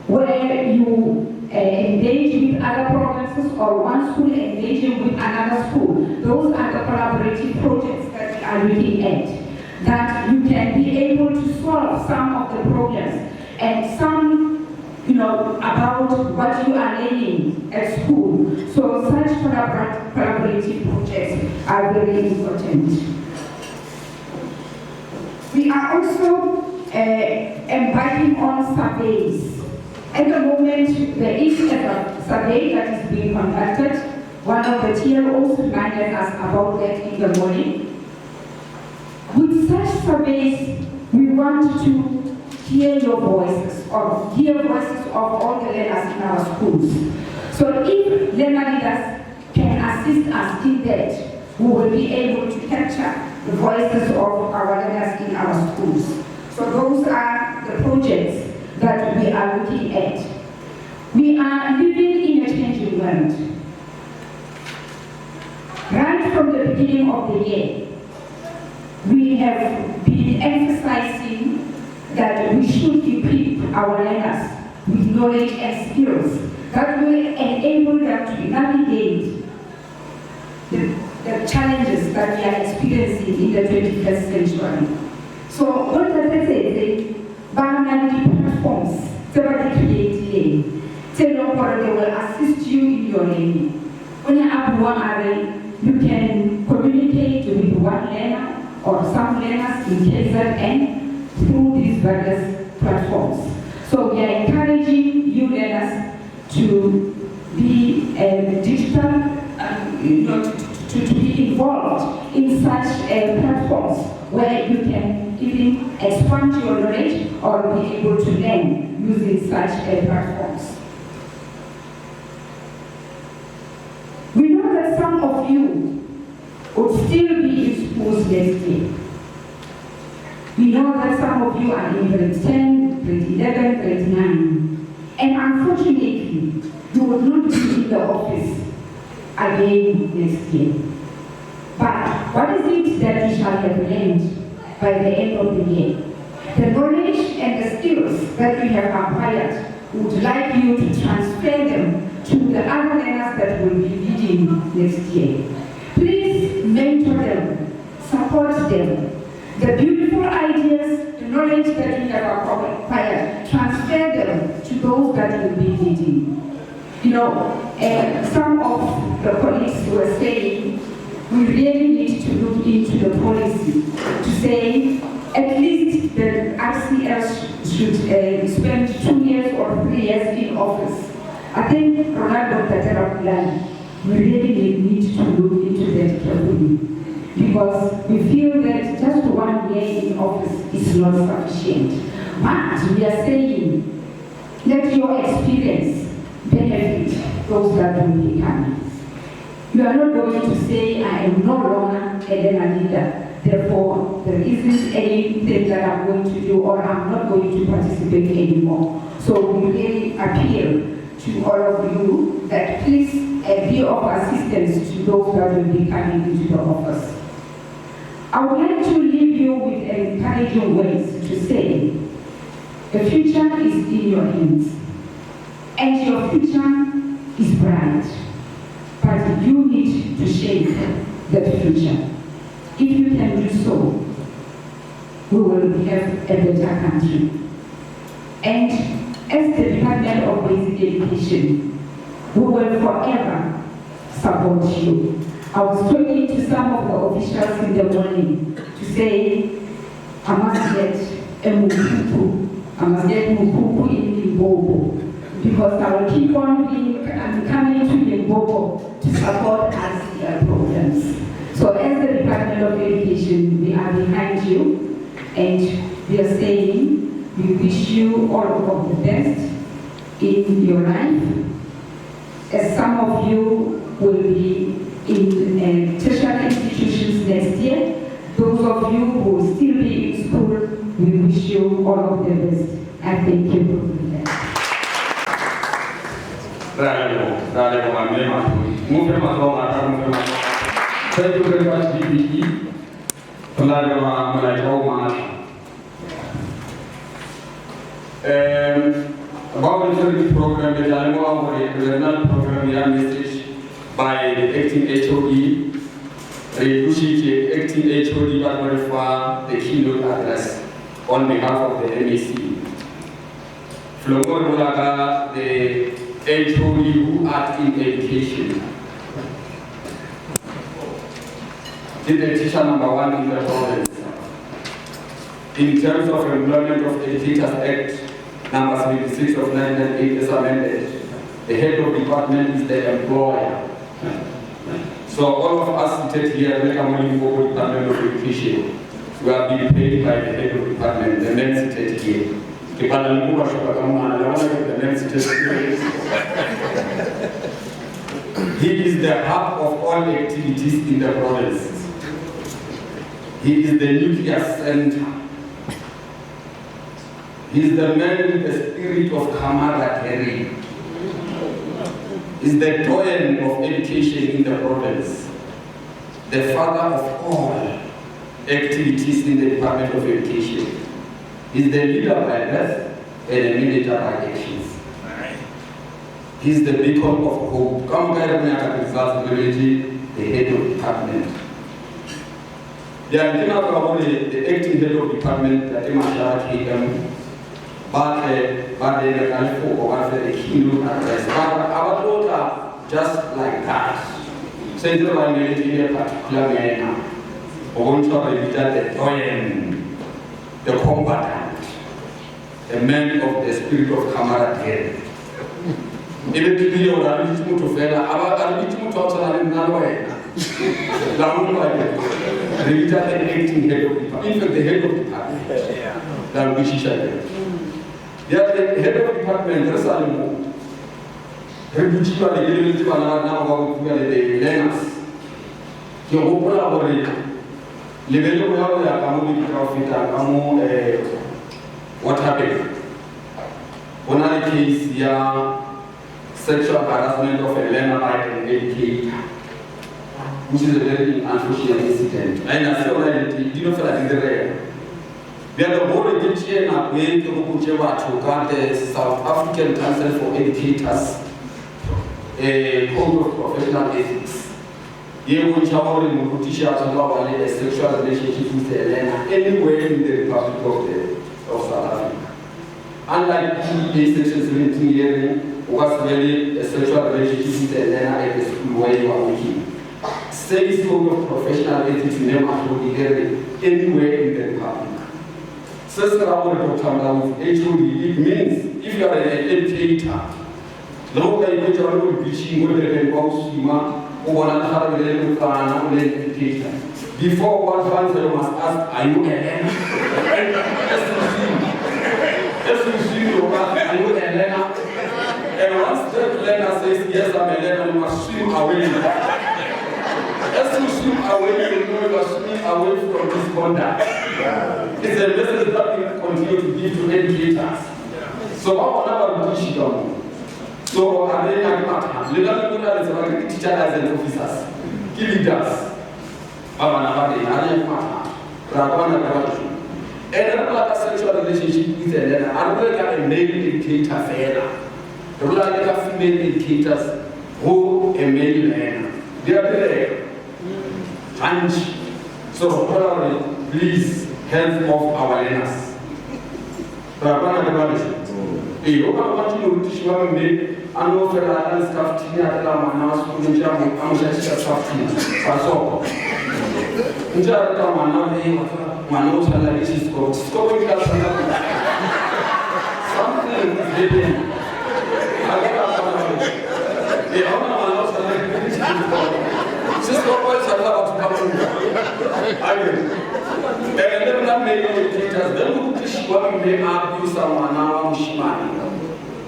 where you engage with other provinces or one school engaging with another school. Those are the collaborative projects that we are looking at. That you can be able to solve some of the problems and some, about what you are learning at school. So such collaborative projects are very important. We are also embarking on surveys. At the moment, there is a survey that is being conducted. One of the TLOs reminded us about that in the morning. With such surveys, we want to hear your voices, or hear voices of all the learners in our schools. So if learner leaders can assist us in that, we will be able to capture the voices of our learners in our schools. So those are the projects that we are looking at. We are living in a changing world. Right from the beginning of the year, we have been emphasizing that we should equip our learners with knowledge and skills that will enable them to navigate the challenges that we are experiencing in the 21st century. So what does it say? Biomedical platforms that we create, they will assist you in your learning. When you have one array, you can communicate with one learner or some learners in KZN through these various platforms. So we are encouraging you learners to be digital, to be involved in such platforms where you can even expand your knowledge or be able to learn using such platforms. We know that some of you would still be in schools next year. We know that some of you are in grade 10, grade 11, grade 9. And unfortunately, you will not be in the office again next year. But what is it that you shall have learned by the end of the year? The knowledge and the skills that you have acquired, would like you to transfer them to the other learners that will be leading next year. Please mentor them, support them. The beautiful ideas, the knowledge that you have acquired, transfer them to those that will be leading. Some of the colleagues were saying, we really need to look into the policy to say at least the RCS should spend 2 years or 3 years in office. I think Ronaldo Tatera plan, we really need to look into that carefully, because we feel that just 1 year in office is not sufficient. But we are saying, let your experience benefit those that will be coming. You are not going to say, I am no longer a learner leader, therefore there isn't anything that I'm going to do, or I'm not going to participate anymore. So we really appeal to all of you that please be of assistance to those that will be coming into the office. I would like to leave you with encouraging words to say, the future is in your hands, and your future is bright. But you need to shape that future. If you can do so, we will have a better country. And as the Department of Basic Education, we will forever support you. I was talking to some of the officials in the morning to say, I must get a Limpopo. I must get Limpopo in Limpopo, because I will keep on coming to Limpopo to support RCL programs. So as the Department of Education, we are behind you, and we are saying we wish you all of the best in your life. As some of you will be in tertiary institutions next year, those of you who will still be in school, we wish you all of the best. And thank you for doing that.
Thank you very much, DPE. About the service program, the regional program, we are message by acting HOD, the acting HOD for the keynote address on behalf of the MEC. Flomor Mulaga, the HOD who act in education. Is the teacher number one in the province. In terms of employment of Educators Act, number 76 of 1998 is amended. The head of department is the employer. So all of us seated here at the Limpopo Department of Education, we are being paid by the head of department, the men seated here. The men seated here. He is the hub of all activities in the province. He is the nucleus center. He is the man with the spirit of camaraderie. He is the doyen of education in the province. The father of all activities in the Department of Education. He is the leader by birth and a manager by actions. He is the beacon of hope. Come back to the head of department. The acting head of department, the KM, but the keynote address. But our daughter, just like that, Central in a particular manner, the doyen, the combatant, a man of the spirit of camaraderie. Even to be or a little to fail, our little to in Nanoe. The acting head of department, even the head of department, that which is the head of department, Resalimo, the now the learners. You open our level what happened? One other case, sexual harassment of a learner by an educator, which is a very unfortunate incident. And I feel like it didn't feel like the rare. We are the whole education are going to guard the South African Council for Educators, a code of professional ethics. Here we are in teachers about a sexual relationship with a learner anywhere in the Republic of South Africa. Unlike PE section 17 hearing, was really a sexual relationship with a learner at the school where you are working. Same code of professional ethics in them anywhere in the Republic. Sister our Dr. with HOD, it means if you are an educator, no way you are teaching with the or another educator. Before one answer, you must ask, are you a learner? Are you a learner? And once that learner says, yes, I'm a learner, you must swim away. As you swim away, you know you are swimming away from this conduct. It's a message that we continue to give to educators. So what will teach them? So are they not legal people as teachers and officers? Key leaders. And another sexual relationship with a learner. I don't like a male educator fair. I don't like a female educators who a male learner. They are there. And so please health of our learners.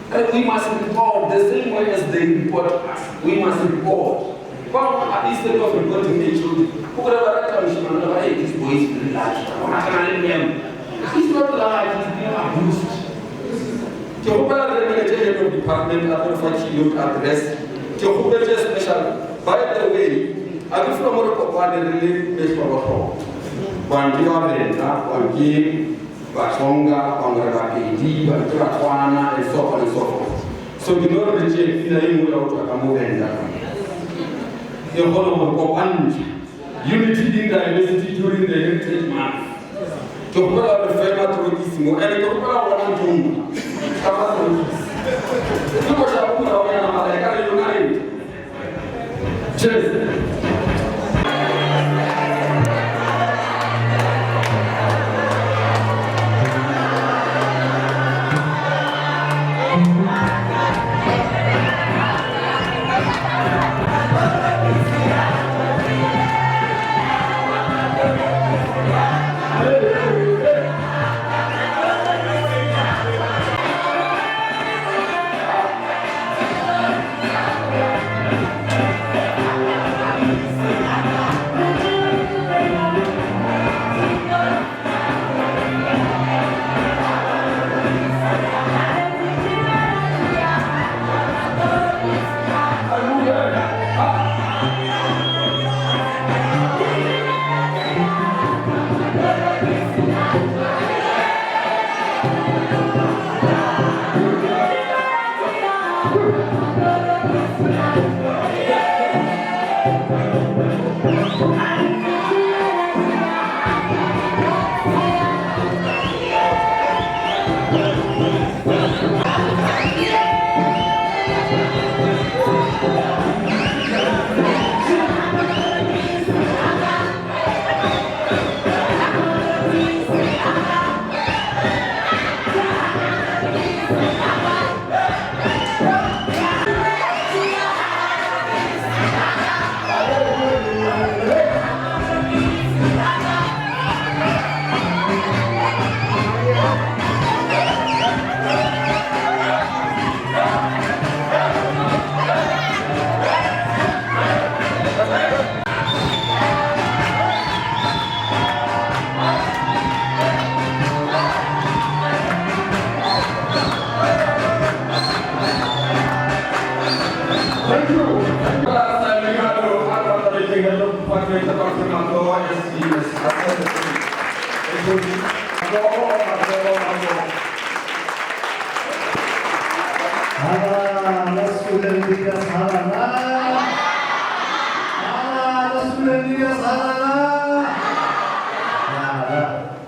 And we must report the same way as they report us. We must report. Instead of reporting the children, this boy is very large. He's not large, he's being abused. The department look at the rest. Special. By the way, I go from Morocco, the relief based on one game, Batonga, Bangladesh, Batuana, and so on and so forth. So you don't reject the without a movement. The whole of unity in diversity during the Heritage Month. To put out the famous tourism and to put out one room. Cheers.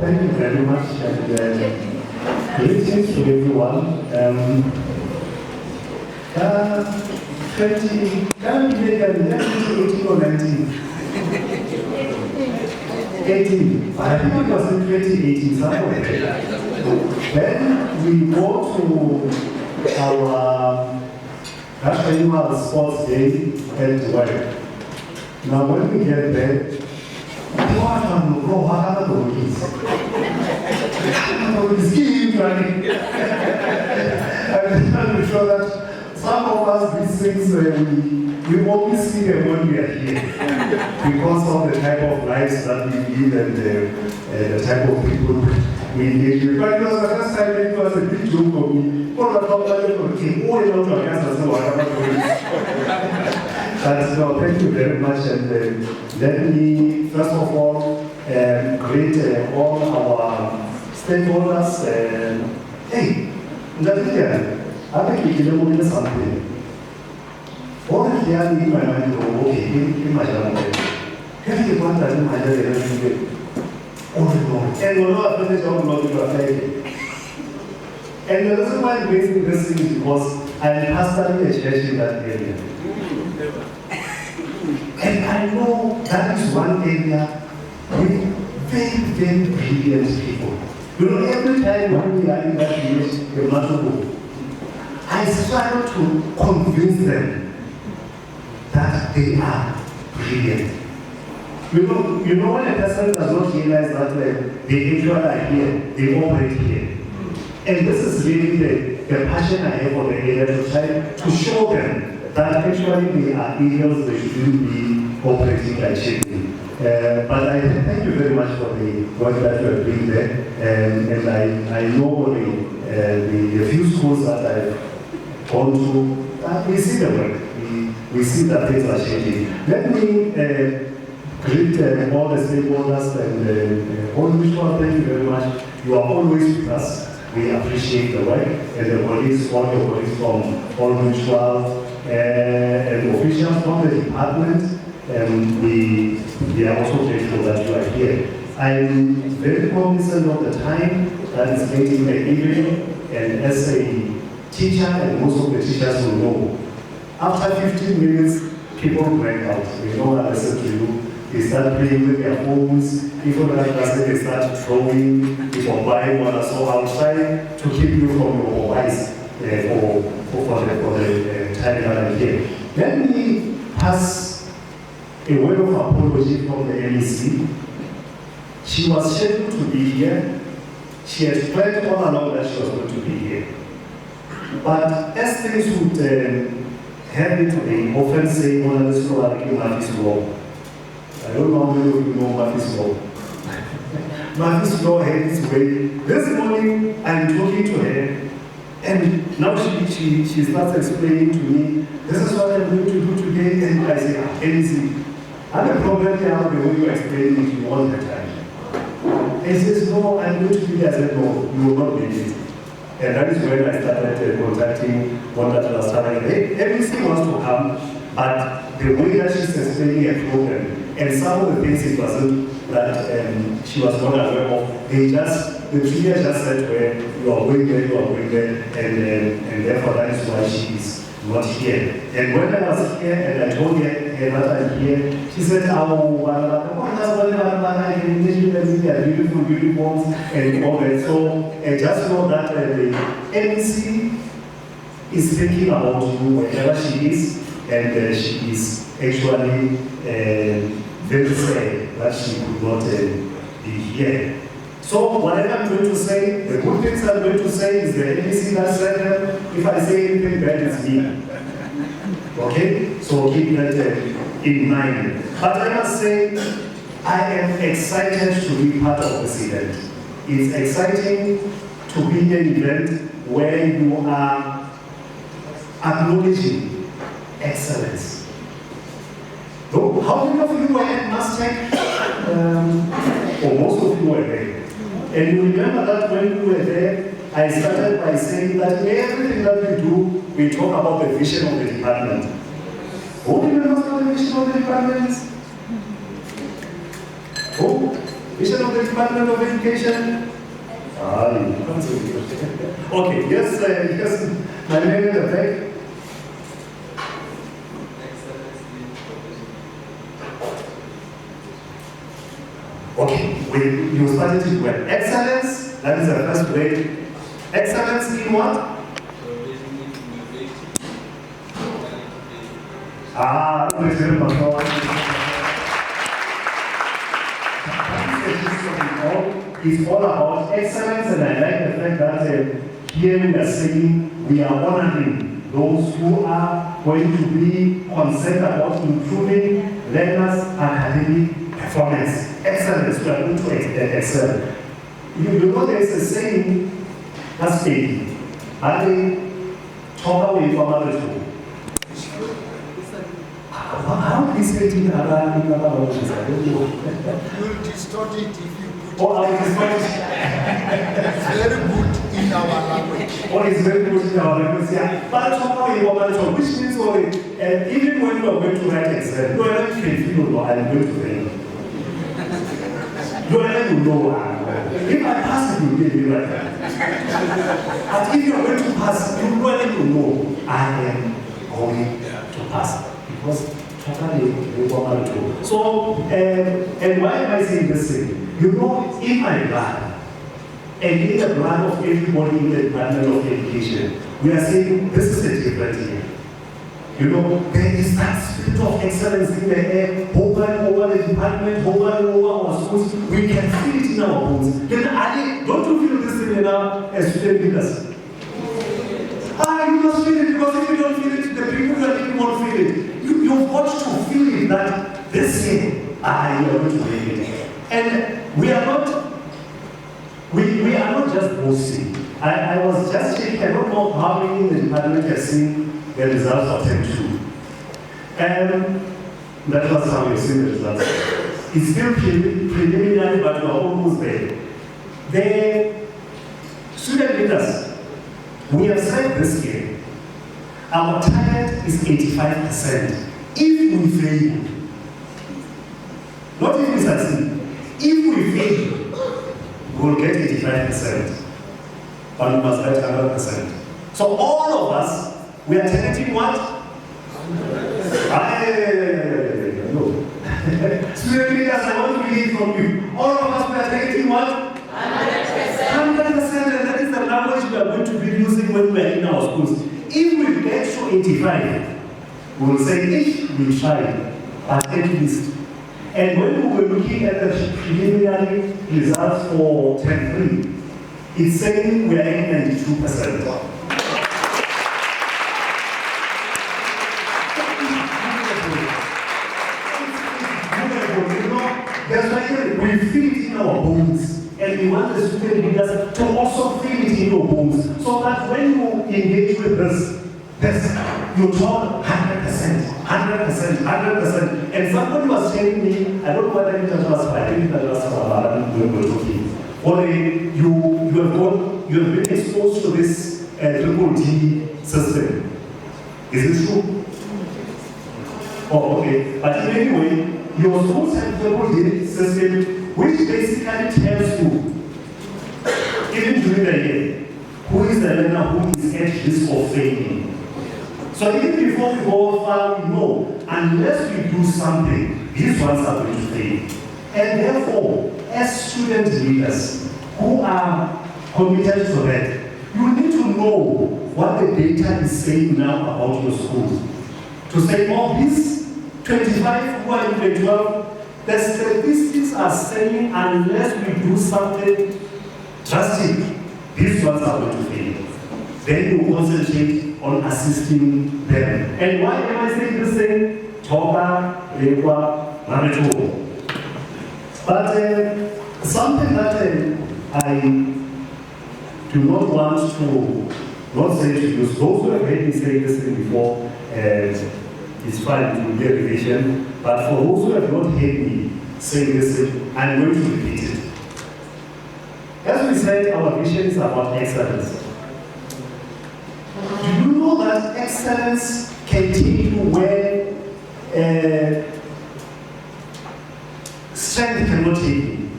Thank you very much, and greetings to everyone. 18 or 19? 18. I think it was in 2018 somewhere. Then we go to our annual sports day at work. Now when we get there, I'm trying to show that some of us, these things, we only see them when we are here because of the type of lives that we live and the type of people we engage with. But it was the first time it was a big joke for me. So thank you very much, and let me first of all greet all our stakeholders. Hey, I think we can do something. All the young in my mind go, okay, in my mind, can you want that in my mind? all the glory. And we're not finished all the glory to affect. And the reason why I'm raising this thing is because I'm pastoring a church in that area. And I know that is one area with very, very brilliant people. You know, every time when we are in that village, in Limpopo, I struggle to convince them that they are brilliant. You know when a person does not realize that they actually are here, they operate here. And this is really the passion I have for the area, to try to show them that actually they are areas they shouldn't be operating like chiefly. But I thank you very much for the work that you are doing there. And I know the few schools that I've gone to, we see the work. We see that things are changing. Let me greet all the stakeholders and Provincial, thank you very much. You are always with us. We appreciate the work, and the colleagues, all your colleagues from Provincial and officials from the department, and we are also grateful that you are here. I'm very cognizant of the time that is late in the evening, and as a teacher, and most of the teachers will know, after 15 minutes, people break out. They don't want to listen to you. They start playing with their phones. People like us, they start throwing, people buying water. So I'll try to keep you from your voice for the time that I'm here. Let me pass a word of apology from the MEC. She was scheduled to be here. She had planned all along that she was going to be here. But as things would have it today, often say, "Oh, let's go and give Murphy's Law." I don't know how many of you know Murphy's Law. Murphy's Law had its way. This morning, I'm talking to her, and now she starts explaining to me, "This is what I'm going to do today," and I say, "Easy. I have a problem here the way you explain it to me all the time." And she says, "No, I'm going to do this." I said, "No, you will not make it." And that is when I started contacting one that was telling me, everything wants to come, but the way that she's explaining a problem, and some of the things it wasn't that she was not aware of, the teacher just said to her, "You are going there, you are going there," and therefore that is why she is not here. And when I was here and I told her that I'm here, she said, "Oh, I can imagine that they are beautiful uniforms and all that." So just know that the MC is thinking about you wherever she is, and she is actually very sad that she could not be here. So whatever I'm going to say, the good things I'm going to say is the ABC that said them. If I say anything bad, it's me. Okay? So keep that in mind. But I must say, I am excited to be part of this event. It's exciting to be in an event where you are acknowledging excellence. So how many of you were at Mustang? Or most of you were there. And you remember that when we were there, I started by saying that everything that we do, we talk about the vision of the department. Who remembers what the vision of the department is? Who? Vision of the Department of Education? Okay, yes, my name is Vivek. Okay, you started it well. Excellence, that is the first grade. Excellence in what? It's all about excellence, and I like the fact that here we are saying we are honoring those who are going to be concerned about improving learners' academic performance. Excellence, we are going to excel. You know there is a saying that's made. I talk away from other people. How is it in other languages? I don't know.
You'll distort it if you put
I will distort it.
It's very good in our language.
It's very good in our language, yeah. But talk away from other people, which means even when you are going to write exam, you are not confused, I'm going to fail. you already know. If I pass, you will be like that. But if you are going to pass, you already know I am going to pass. Because totally. So, and why am I saying this thing? You know, in my blood, and in the blood of everybody in the Department of Education, we are saying this is a different year. You know, there is that spirit of excellence in the air, hovering over the department, hovering over our schools. We can feel it in our bones. Then, Ali, don't you feel this thing enough as student leaders? You must feel it, because if you don't feel it, the people who are living won't feel it. You've got to feel it that this year, you are going to make it. And we are not just boasting. I was just checking, I don't know how many in the department have seen the results of Term 2. And that was how you've seen the results. It's still preliminary, but we're almost there. The student leaders, we have said this year, our target is 85%. If we fail, not if we succeed, if we fail, we will get 85%. But we must get 100%. So all of us, we are targeting what? No. Student leaders, I want to hear from you. All of us, we are targeting what? 100%. 100%, and that is the language we are going to be using when we are in our schools. If we get to 85, we will say, if we try, but at least. And when we were looking at the preliminary results for Term 3, it's saying we are at 92%. That's why we feel it in our bones, and we want the student leaders to also feel it in your bones, so that when you engage with this you talk 100%, 100%, 100%. And somebody was telling me, I don't know whether it was, I think that was or you have been exposed to this triple D system. Is it true? Oh, okay. But anyway, your schools have triple D system, which basically tells you, even during the year, who is the learner who is at risk of failing. So even before we go far, we know, unless we do something, these ones are going to fail. And therefore, as student leaders who are committed to that, you need to know what the data is saying now about your school. To say, oh, these 25 who are in grade 12, the statistics are saying unless we do something drastic, these ones are going to fail. Then you concentrate on assisting them. And why am I saying this thing? Toba, Lewa, Mameto. But something that I do not want to not say to you, those who have heard me say this thing before, it's fine, it will be a revision. But for those who have not heard me say this thing, I'm going to repeat it. As we said, our vision is about excellence. Do you know that excellence can take you where strength cannot take you?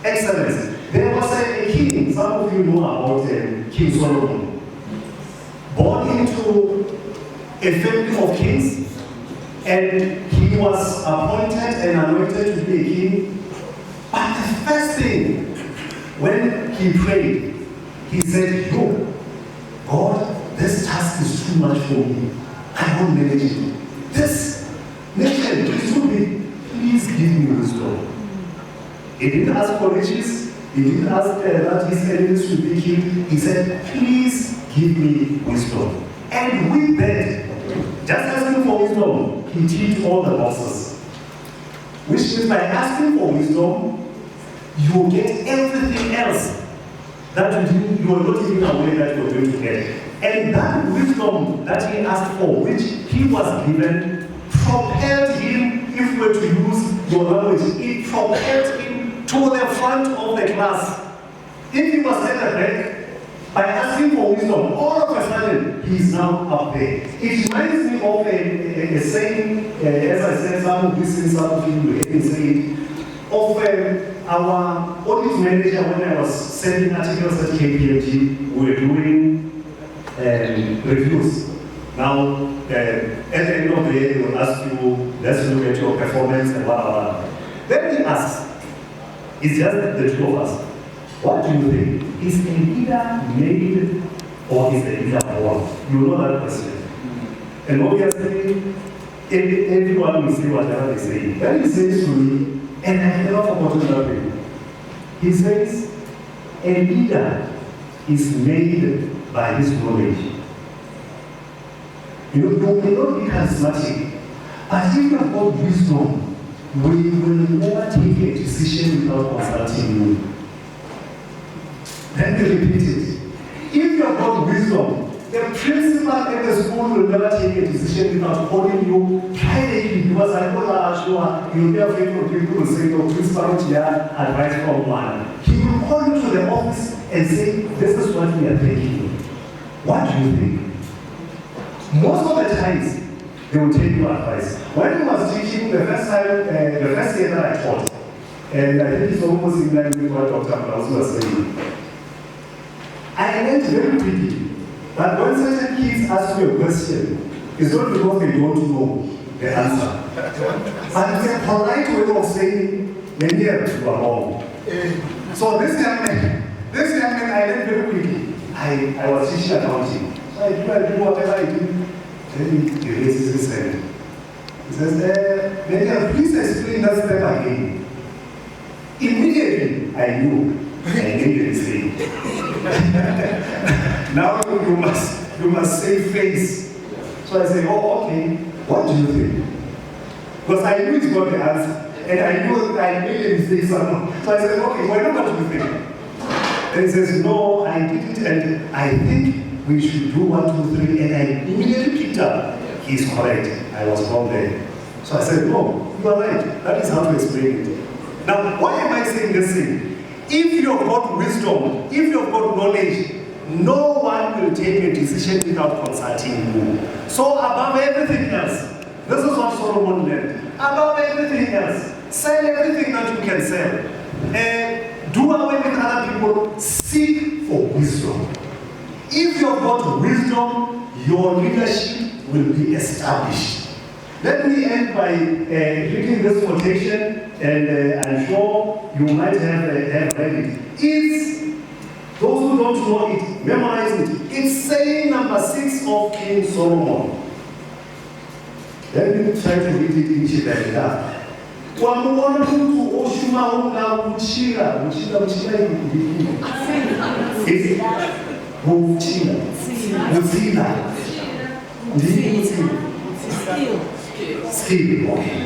Excellence. There was a king, some of you know about King Solomon, born into a family of kings, and he was appointed and anointed to be a king. But the first thing, when he prayed, he said, "No, God, this task is too much for me. I won't manage it. This nation is too big. Please give me wisdom." He didn't ask for riches. He didn't ask that his enemies should be killed. He said, "Please give me wisdom." And with that, just asking for wisdom, he ticked all the boxes. Which means by asking for wisdom, you will get everything else that you are not even aware that you are going to get. And that wisdom that he asked for, which he was given, propelled him, if we were to use your language, it propelled him to the front of the class. If he was at the back, by asking for wisdom, all of a sudden, he is now up there. It reminds me of a saying, as I said, some of these things, some of you will say it, of our audit manager, when I was sending articles at KPMG, we were doing reviews. Now, at the end of the year, they will ask you, let's look at your performance and blah. Then we ask, it's just the two of us. What do you think? Is a leader made or is a leader born? You know that question. And obviously, everyone will say whatever they say. Then he says to me, and I have never forgotten that thing. He says, a leader is made by his knowledge. You may not be charismatic, but if you have got wisdom, we will never take a decision without consulting you. Let me repeat it. If you have got wisdom, the principal at the school will never take a decision without calling you privately, because I know that sure you'll be afraid of people who say, no, principal here, advice from one. He will call you to the office and say, this is what we are thinking. What do you think? Most of the times, they will take your advice. When I was teaching the first year that I taught, and I think it's almost in line with what Dr. Klaus was saying, I learned very quickly that when certain kids ask you a question, it's not because they don't know the answer. But it's a polite way of saying, many you are wrong. So this young man, I learned very quickly. I was teaching accounting. So I do whatever I do. Then he raises his hand. He says, please explain that step again. Immediately, I knew. I made a mistake. Now you must say face. So I say, oh, okay. What do you think? Because I knew it's got the answer. And I knew I made a mistake somehow. So I said, okay, what do you think? And he says, no, I didn't, and I think we should do 1, 2, 3, and I immediately picked up. He's correct. I was wrong there. So I said, no, you are right. That is how to explain it. Now, why am I saying this thing? If you have got wisdom, if you have got knowledge, no one will take a decision without consulting you. So above everything else, this is what Solomon learned. Above everything else, sell everything that you can sell. Do away with other people, seek for wisdom. If you have got wisdom, your leadership will be established. Let me end by reading this quotation, and I'm sure you might have read it. It's, those who don't know it, memorize it. It's saying number 6 of King Solomon. Let me try to read it in Chibeka. Wamuona mtu oshuma unga uchira uchira is uchira uchira skill, okay.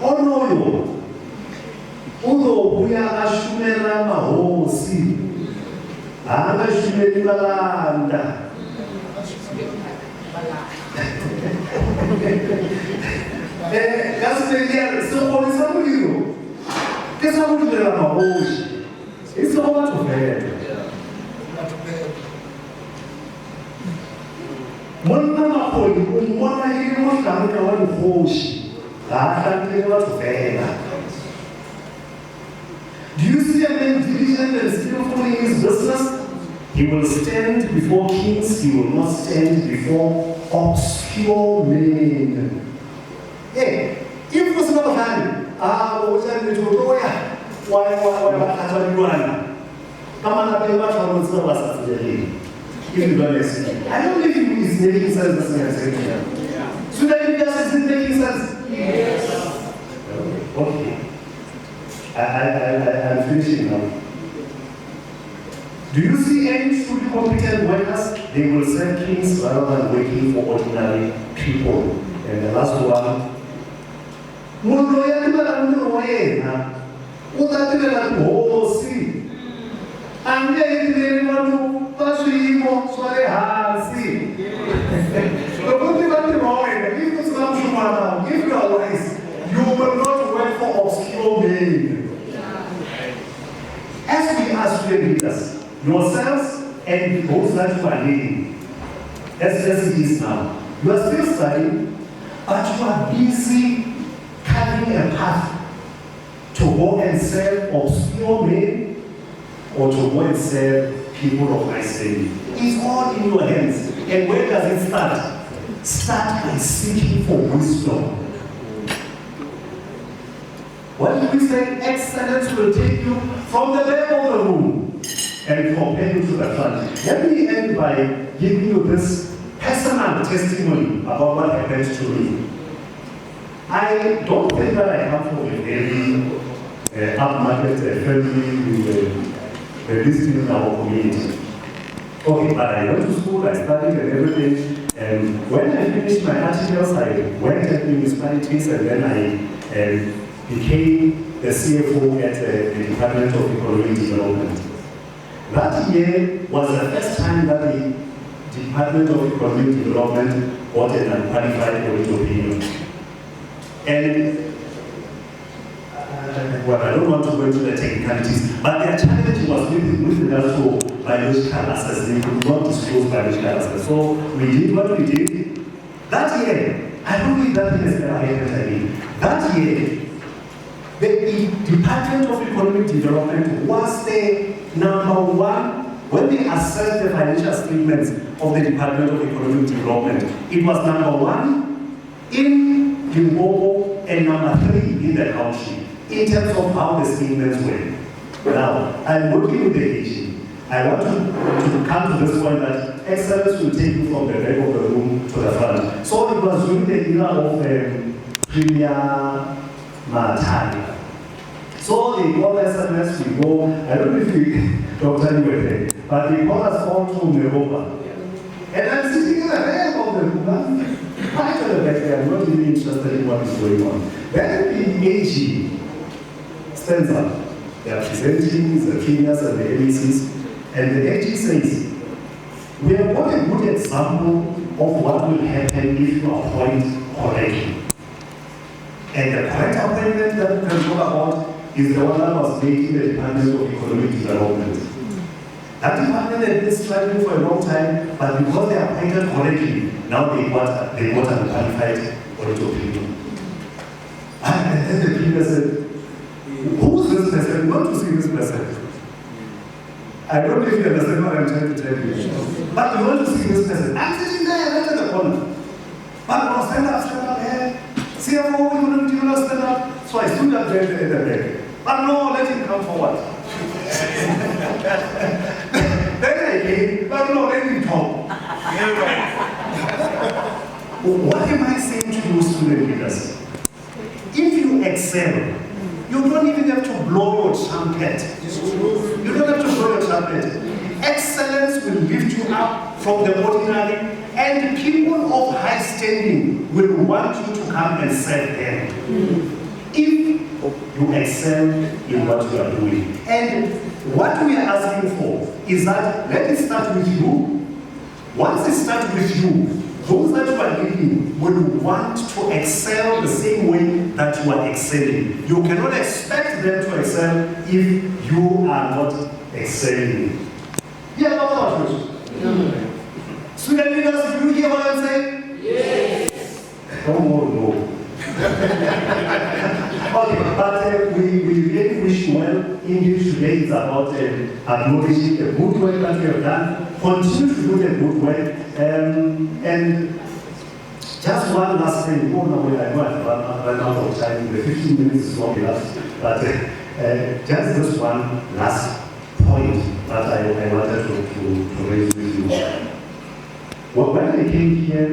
Onoyo uzobuya ashumela mahosi angashumela ibalanda Gaspelia, so what is up with you? Guess how much there are mahosi. It's all about to bed. Mwana makoli, mwana hili mwana mwana wani hoshi. Asante watu fena. Do you see a man diligent and skillful in his business? He will stand before kings, he will not stand before obscure men. Hey, if was not a man, what I'm going to do, why, come on, I pay much for what's not last today. If you don't listen, I don't think it's making sense. That's what I'm saying. Should I be just making sense? Yes. Okay. I'm finishing now. Do you see any truly competent workers? They will serve kings rather than working for ordinary people. And the last one. Mundu yakubala mundu wena. Utatela kuhosi. Anje indele wanu baswimo swale hasi. Lokuti bati moyo. If you are wise, you will not work for obscure men. As we are student leaders, yourselves and those that you are leading, as it is now, you are still studying, but you are busy carving a path to to go and serve obscure men or to go and serve people of high standing. It's all in your hands. And where does it start? Start by seeking for wisdom. What did we say? Excellence will take you from the back of the room and compel you to the front. Let me end by giving you this personal testimony about what happened to me. I don't think that I come from a very upmarket family with the least in our community. Okay, but I went to school, I studied and everything, and when I finished my articles, I went at municipalities and then I became the CFO at the Department of Economic Development. That year was the first time that the Department of Economic Development got an unqualified audit opinion. And, well, I don't want to go into the technicalities, but their challenge was with regards to biological assets. They could not disclose biological assets. So we did what we did. That year, I don't think that has ever happened again. That year, the Department of Economic Development was the number one. When they assessed the financial statements of the Department of Economic Development, it was number one in Limpopo and number 3 in the country in terms of how the statements were. Now, I'm working with the AG. I want to come to this point that excellence will take you from the back of the room to the front. So it was during the era of Premier Matani. So they call SMS, we go, I don't know if we, Dr. you were there, but they call us all to Meropa. And I'm sitting in the back of the room. I tell the back there, I'm not really interested in what is going on. Then the AG stands up. They are presenting the trainers and the LECs, and the AG says, we have got a good example of what will happen if you appoint correctly. And the correct appointment that we can talk about is the one that was made in the Department of Economic Development. That department had been struggling for a long time, but because they appointed correctly, now they got an unqualified audit opinion. And then the people said, who's this person? We want to see this person. I don't know if you understand what I'm trying to tell you. But we want to see this person. I'm sitting there right at the corner. But no, stand up here. CFO, you not stand up. So I stood up there at the back. But no, let him come forward. Then I came, but no, let him talk. What am I saying to you, student leaders? If you excel, you don't even have to blow your trumpet. You don't have to blow your trumpet. Excellence will lift you up from the ordinary, and people of high standing will want you to come and serve them. If you excel in what you are doing. And what we are asking for is that let it start with you. Once it starts with you, those that you are leading will want to excel the same way that you are excelling. You cannot expect them to excel if you are not excelling. Yeah, that's what student leaders, do you hear what I'm saying? Yes. No. Okay, but we really wish you well. English today is about acknowledging the good work that we have done. Continue to do the good work. And just one last thing. Oh no, I know I've run out of time. The 15 minutes is long enough. But just this one last point that I wanted to raise with you. Well, when I came here,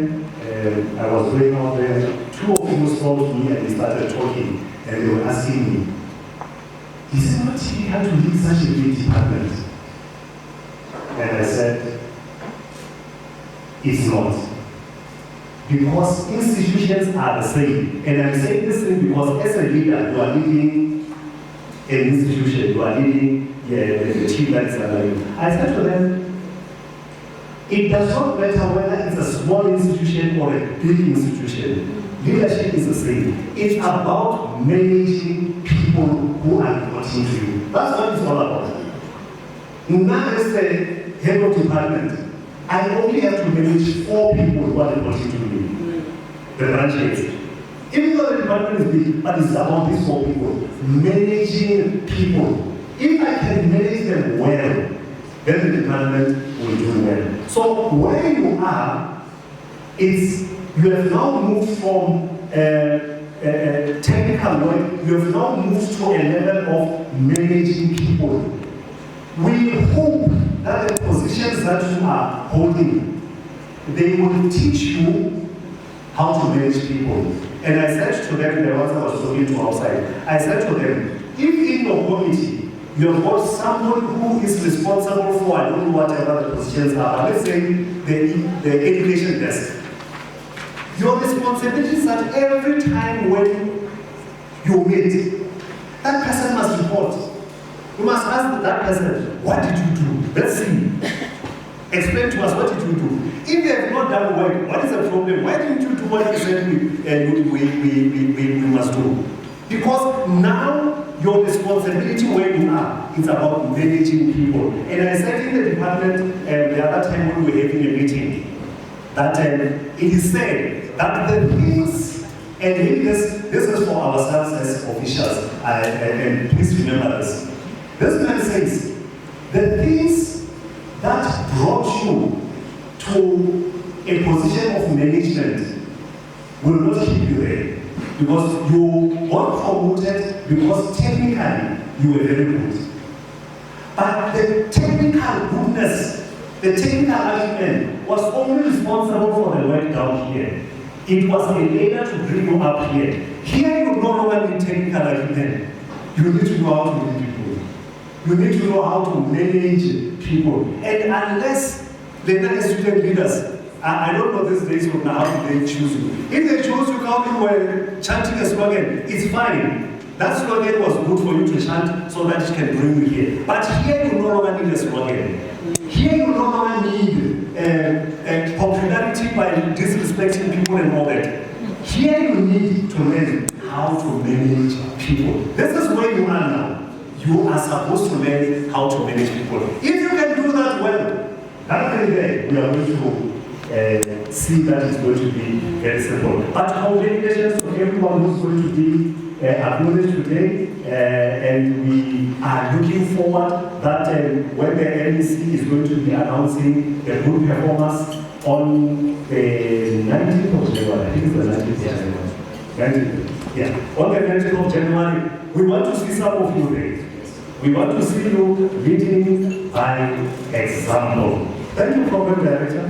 I was going out there. 2 of you spoke to me and they started talking. And they were asking me, is it not difficult to lead such a big department? And I said, it's not. Because institutions are the same. And I'm saying this thing because as a leader, you are leading an institution, you are leading the team that is under you. I said to them, it does not matter whether it's a small institution or a big institution. Leadership is the same. It's about managing people who are reporting to you. That's what it's all about. Now, as the head of department, I only have to manage 4 people who are reporting to me. The branch heads. Even though the department is big, but it's about these 4 people. Managing people. If I can manage them well, then the department will do well. So where you are, you have now moved from technical work, you have now moved to a level of managing people. We hope that the positions that you are holding, they will teach you how to manage people. And I said to them, the ones I was talking to outside, I said to them, if in your committee you have got someone who is responsible for, I don't know whatever the positions are, let's say the education desk, your responsibility is that every time when you meet, that person must report. You must ask that person, what did you do? Let's see. Explain to us, what did you do? If they have not done work, what is the problem? Why didn't you do what you said we must do? Because now your responsibility where you are is about managing people. And I said in the department the other time when we were having a meeting, that it is said that the things, and this is for ourselves as officials, and please remember this. This man says, the things that brought you to a position of management will not keep you there. Because you got promoted because technically you were very good. But the technical goodness, the technical acumen was only responsible for the work down here. It was a ladder to bring you up here. Here you no longer need technical acumen. You need to know how to lead people. You need to know how to manage people. And unless the nice student leaders, I don't know these days from now how they choose you. If they choose you come in where chanting a slogan, it's fine. That slogan was good for you to chant so that it can bring you here. But here you no longer need a slogan. Here you no longer need popularity by disrespecting people and all that. Here you need to learn how to manage people. This is where you are now. You are supposed to learn how to manage people. If you can do that well, that very day we are going to see that it's going to be very simple. But congratulations to everyone who's going to be acknowledged today, and we are looking forward that when the NEC is going to be announcing the good performance on the 19th of January, I think it's the 19th of January. 19th, yeah. On the 19th of January, we want to see some of you there. We want to see you leading by example. Thank you, Program Director.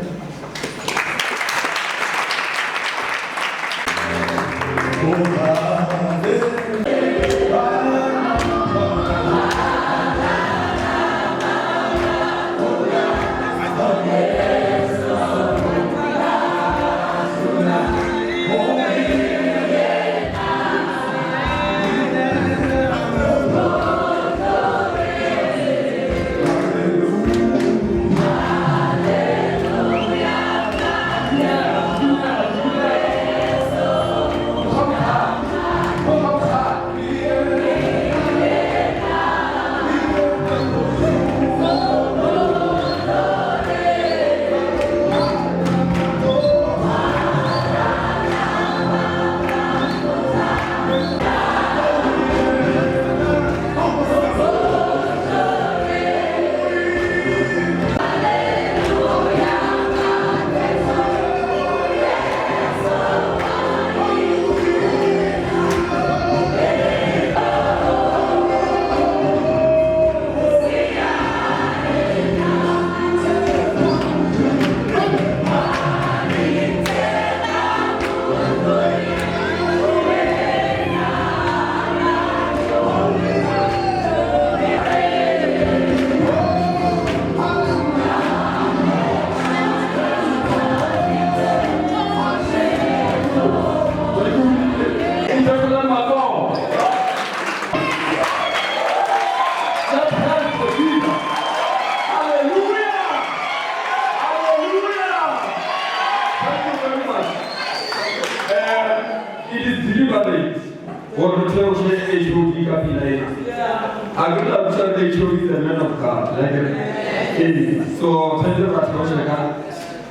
So, thank you very much.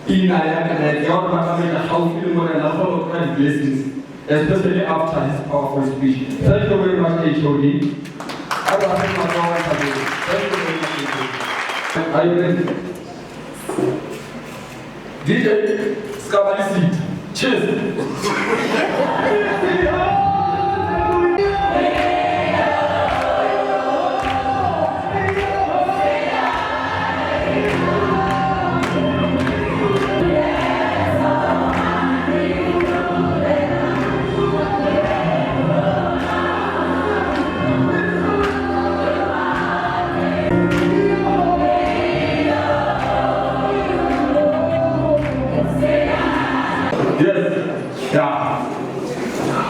In I am a blessings. especially after his powerful speech. Thank you very much, HOD. Thank you very much, HOD. Are you ready? DJ, Scabali seat. Cheers.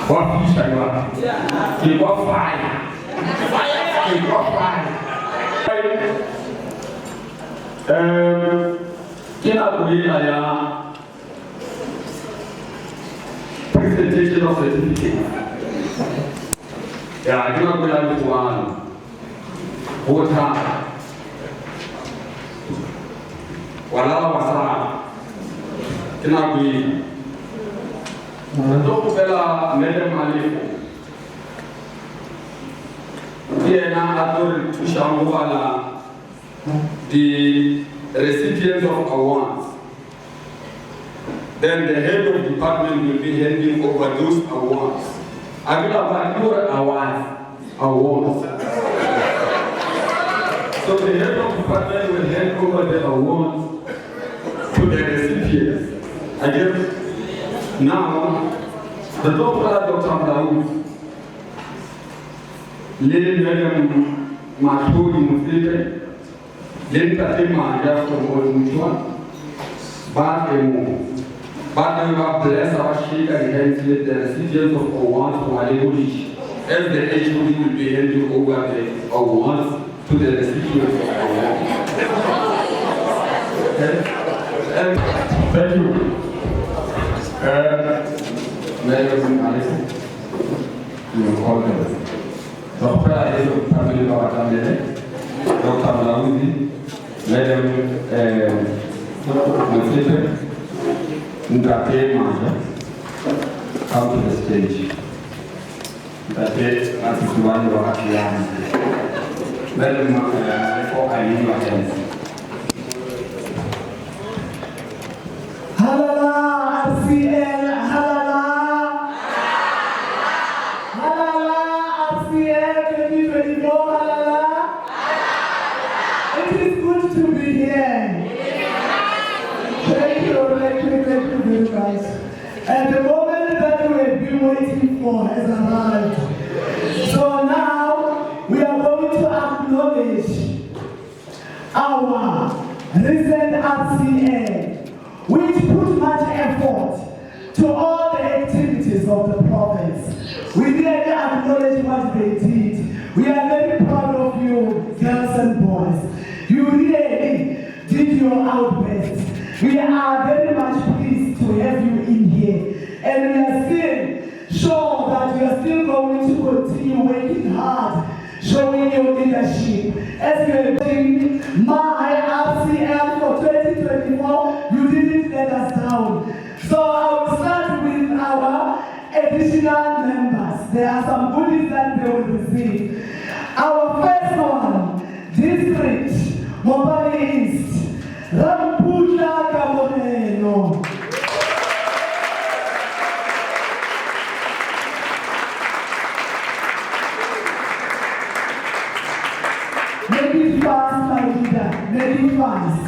What fish I want? You got fire. You got fire. Can I believe I am presentation of certificate? Yeah, I do not believe one. What time? Wala wasa. Can I believe? Donc, pela Madame Malifo. Here now, the recipients of awards. Then the head of department will be handing over those awards. I will have awards. So the head of department will hand over the awards to the recipients. I guess. Now, the Dr. Mdaoud, Lady Madam Maturi Mufite, Lady Tate Maja from Old Mutual, but we have blessed our sheikh and hence the recipients of awards from Alebuli, as the HOD will be handing over the awards to the recipients of awards. Thank you. Madam Alice, you will call them. Dr. Alice, family of Atamele, Dr. Malawi, Madam Mufite, Ndate Maja, come to the stage. Ndate Asisuwani wa Akiyama. Madam for Ainu Atensi.
Halala, RCL, halala. Halala, RCL 2024, halala. It is good to be here. Thank you very much. And the moment that we have been waiting for has arrived. So now we are going to acknowledge our recent RCL, which put much effort to all the activities of the province. We really acknowledge what they did. We are very proud of you, girls and boys. You really did your outbest. We are very much pleased to have you in here. And we are still sure that you are still going to continue working hard, showing your leadership. As you have seen, my RCL for 2024, you didn't let us down. So I will start with our additional members. There are some goodies that they will receive. Our first one, District Mobile East, Rampuja Kamoneno. Make it fast, my leader. Make it fast.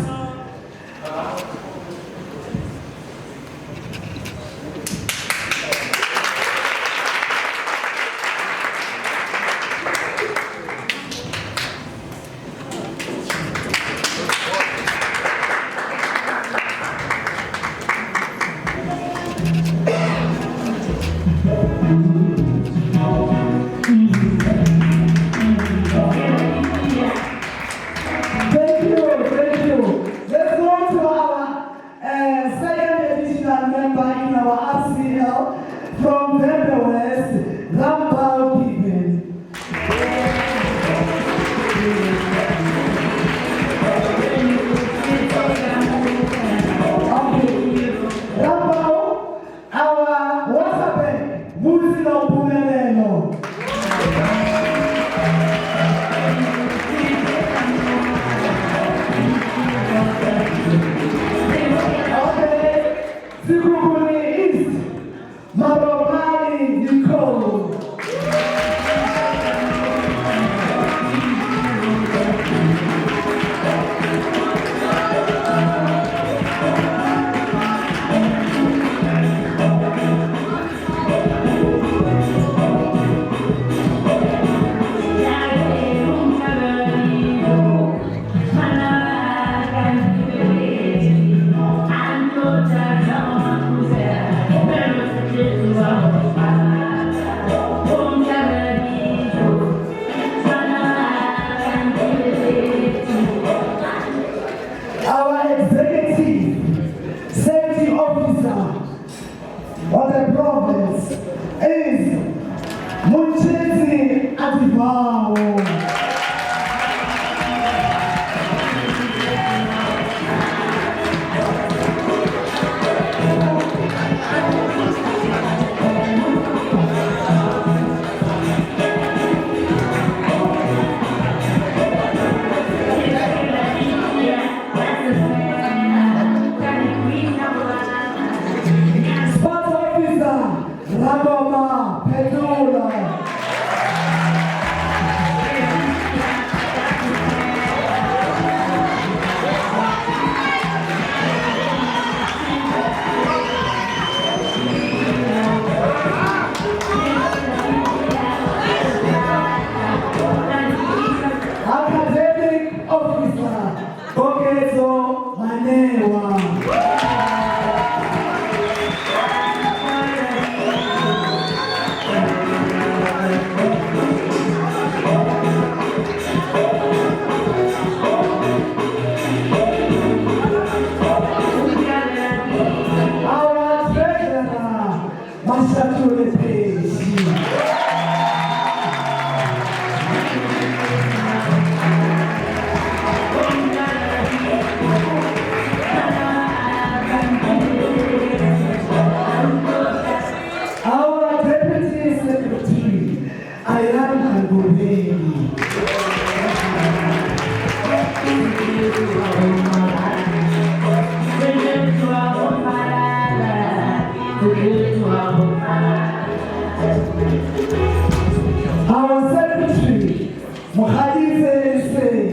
Our secretary, Mohadize said,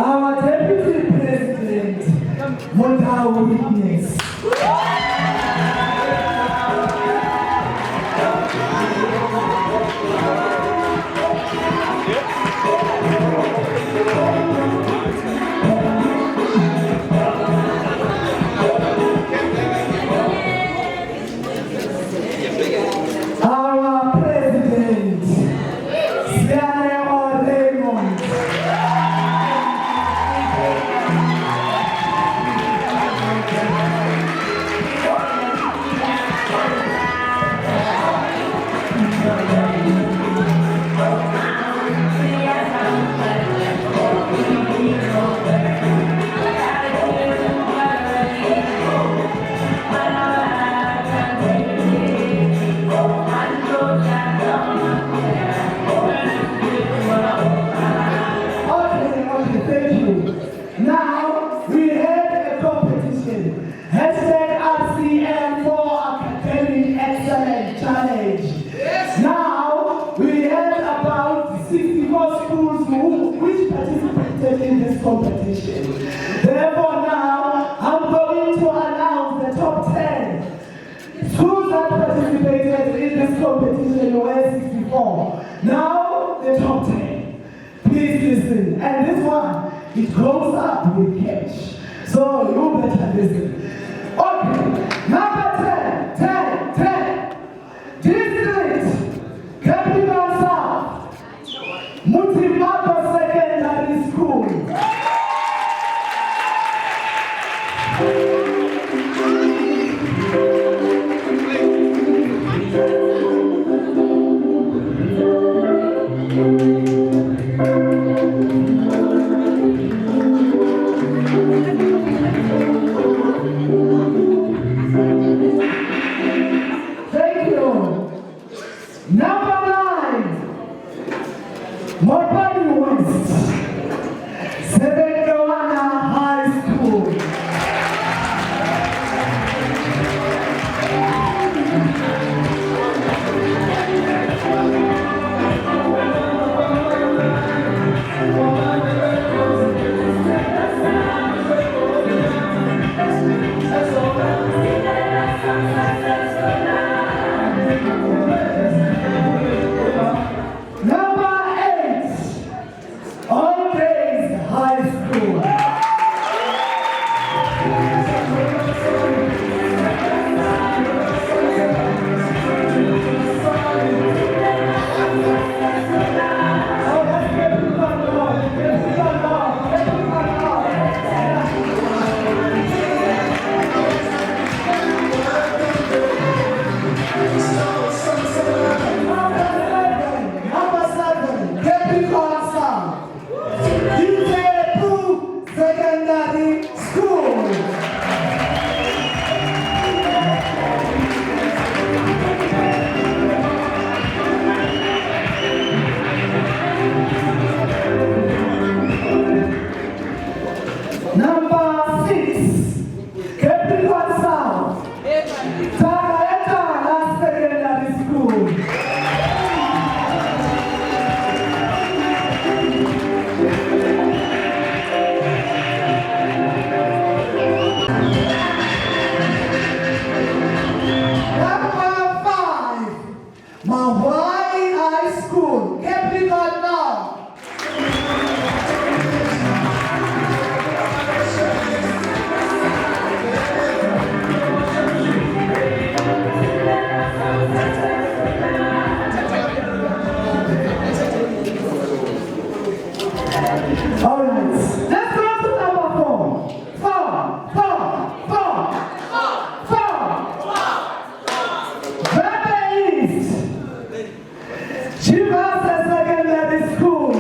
our deputy president, Moda Witness. Our president, Siane Raymond. Now we have a competition. #RCM for Academic Excellence Challenge. Now we have about 64 schools which participated in this competition. Therefore now I'm going to announce the top 10 schools that participated in this competition were 64. Now the top 10. Please listen. And this one, it goes up with cash. So you better listen. Okay, number 10. District, Capital South, Mutimako Secondary School. Thank you. Number 9, Mopani West. All right. Let's go to number 4. 4. Very East. Chivas Secondary School.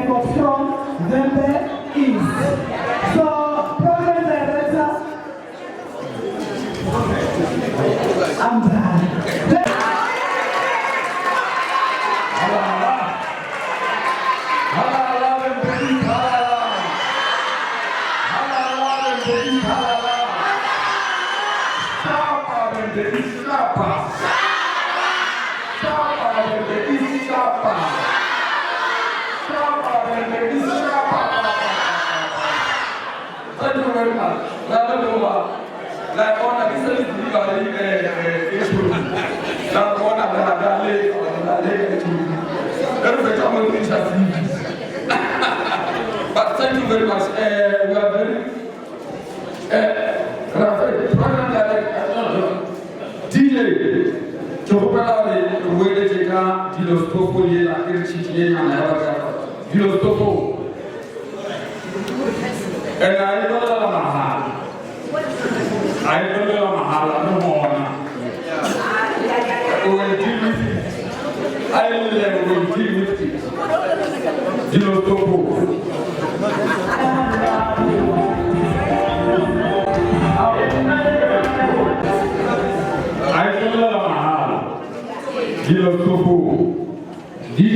from Limpopo East. So, program director, I'm done.
Thank you very much. But thank you very much. We are very program director, DJ. And I don't know Mahal. I don't know Mahal, no more. I will deal with it. I will deal with it. You know, Topo. I don't know Mahal. You know, Topo. DJ.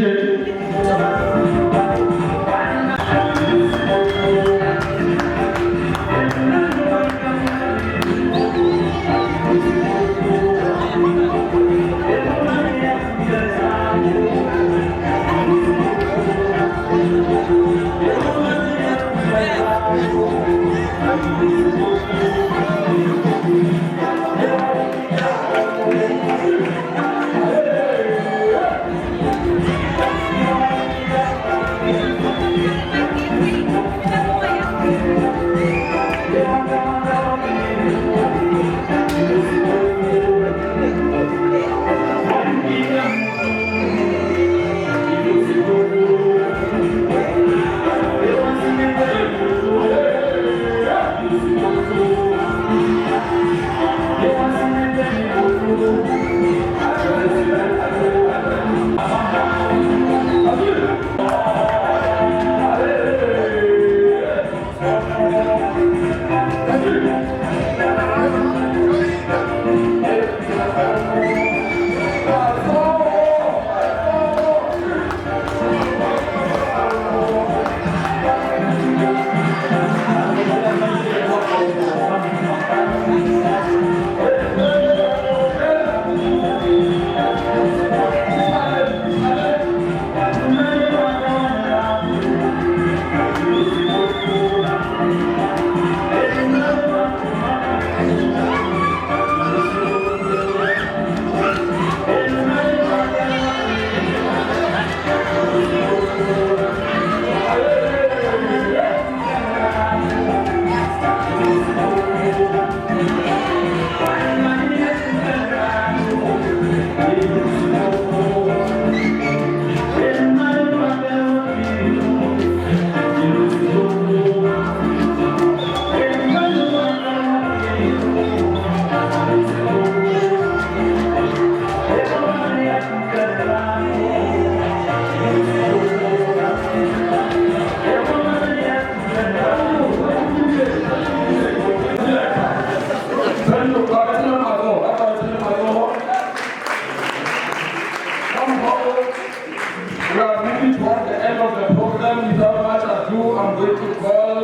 We are moving toward the end of the program. Without much ado, I'm going to call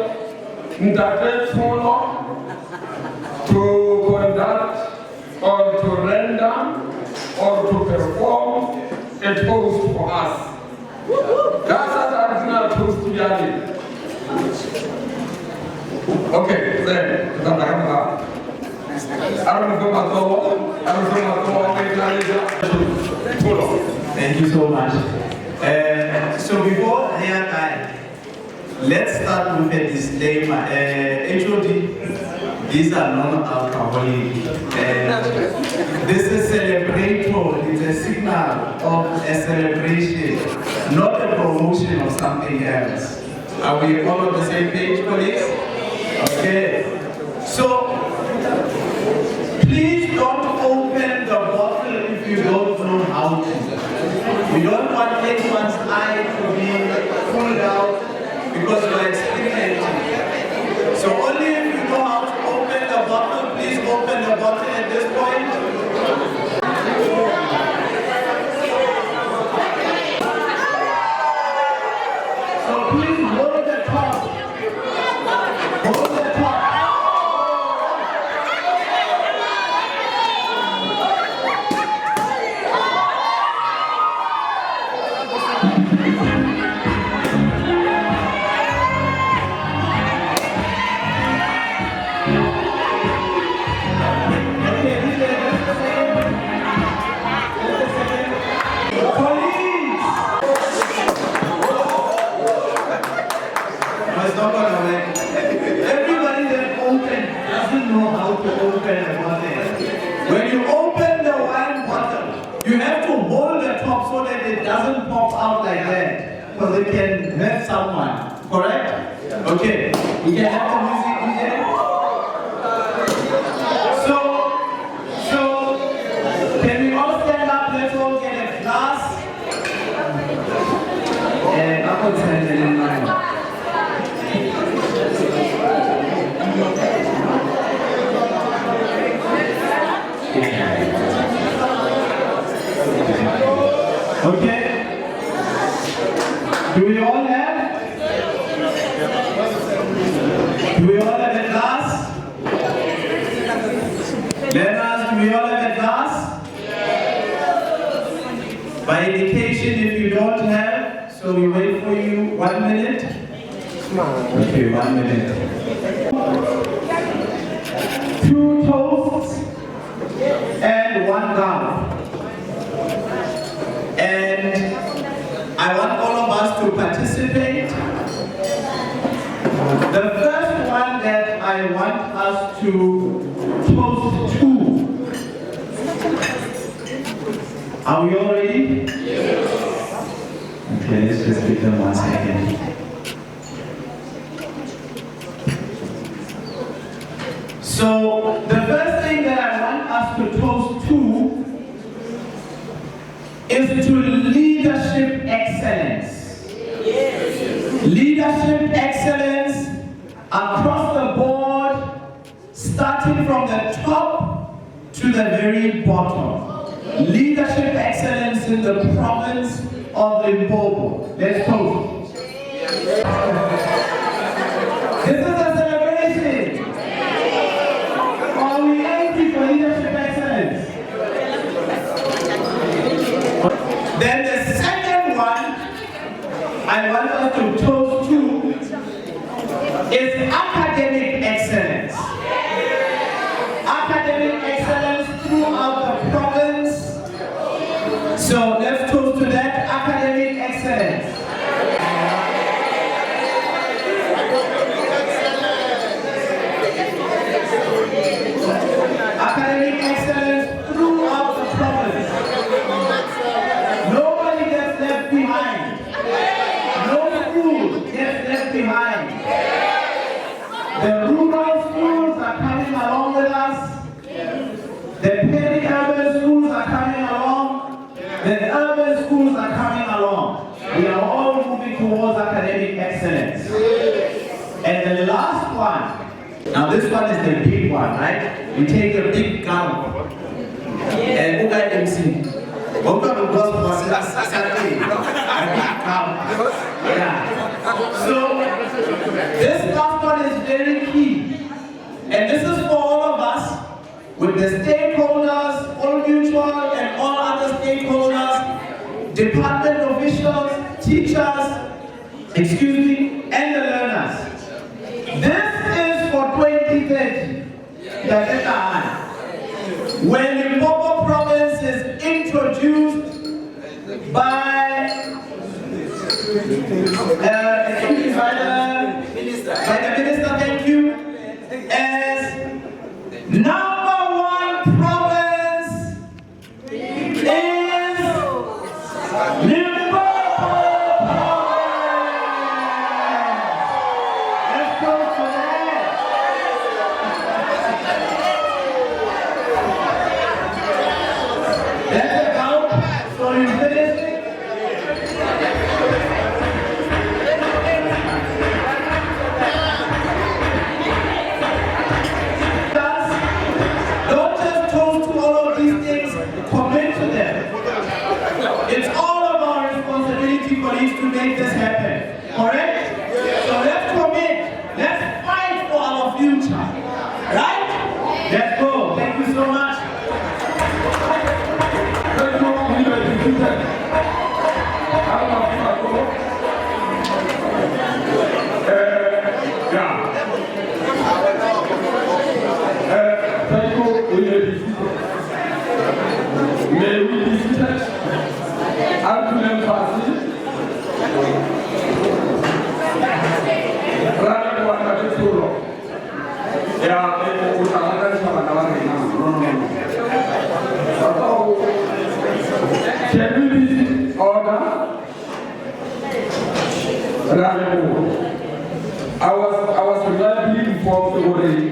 Ndate Sono to conduct or to render or to perform a toast for us. That's the original toast to Yali. Okay, then,
Thank you so much. So before hair time, let's start with a disclaimer. HOD, these are non-alcoholic. This is celebratory. It's a signal of a celebration, not a promotion of something else. Are we all on the same page, colleagues? Okay. So, please don't open the bottle if you don't know how to. We don't want anyone's eye to be pulled out
When you open the wine bottle, you have to hold the top so that it doesn't pop out like that, because it can hurt someone. Correct? Okay. You can have the music DJ. So can we all stand up? Let's all get a glass. And I'm going to stand in line. Okay. Do we all have? Do we all have a glass? Leonard, do we all have a glass? By indication, if you don't have, so we wait for you 1 minute. Okay, 1 minute. 2 toasts and 1 gum. And I want all of us to participate. The first one that I want us to toast to. Are we all ready? Yes. Okay, let's just give them 1 second. So, the first thing that I want us to toast to is to leadership excellence. Yes. Leadership excellence across the board, starting from the top to the very bottom. Leadership excellence in the province of Limpopo. Let's toast. This is a celebration. Are we angry for leadership excellence? Then the second one I want us to toast to is academic excellence. Academic excellence throughout the province. So let's toast to that, academic excellence. Academic excellence throughout the province. Nobody gets left behind. No school gets left behind. The rural schools are coming along with us. The peri-urban schools are coming along. The urban schools are coming along. We are all moving towards academic excellence. And the last one, now this one is the big one, right? We take a big gown. And who got MC? What kind of gospel was it? Yeah. So this last one is very key. And this is for all of us, with the stakeholders, all mutual and all other stakeholders, department officials, teachers, and the learners. This is for 2030. When Limpopo province is introduced by the minister, thank you, as number 1 province is Limpopo province. Let's go for that. That's the count. So you finish it. Don't just toast to all of these things, commit to them. It's all of our responsibility for each to make this happen. Correct? So let's commit. Let's fight for our future. Right? Let's go. Thank you so much.
I was reliably informed already.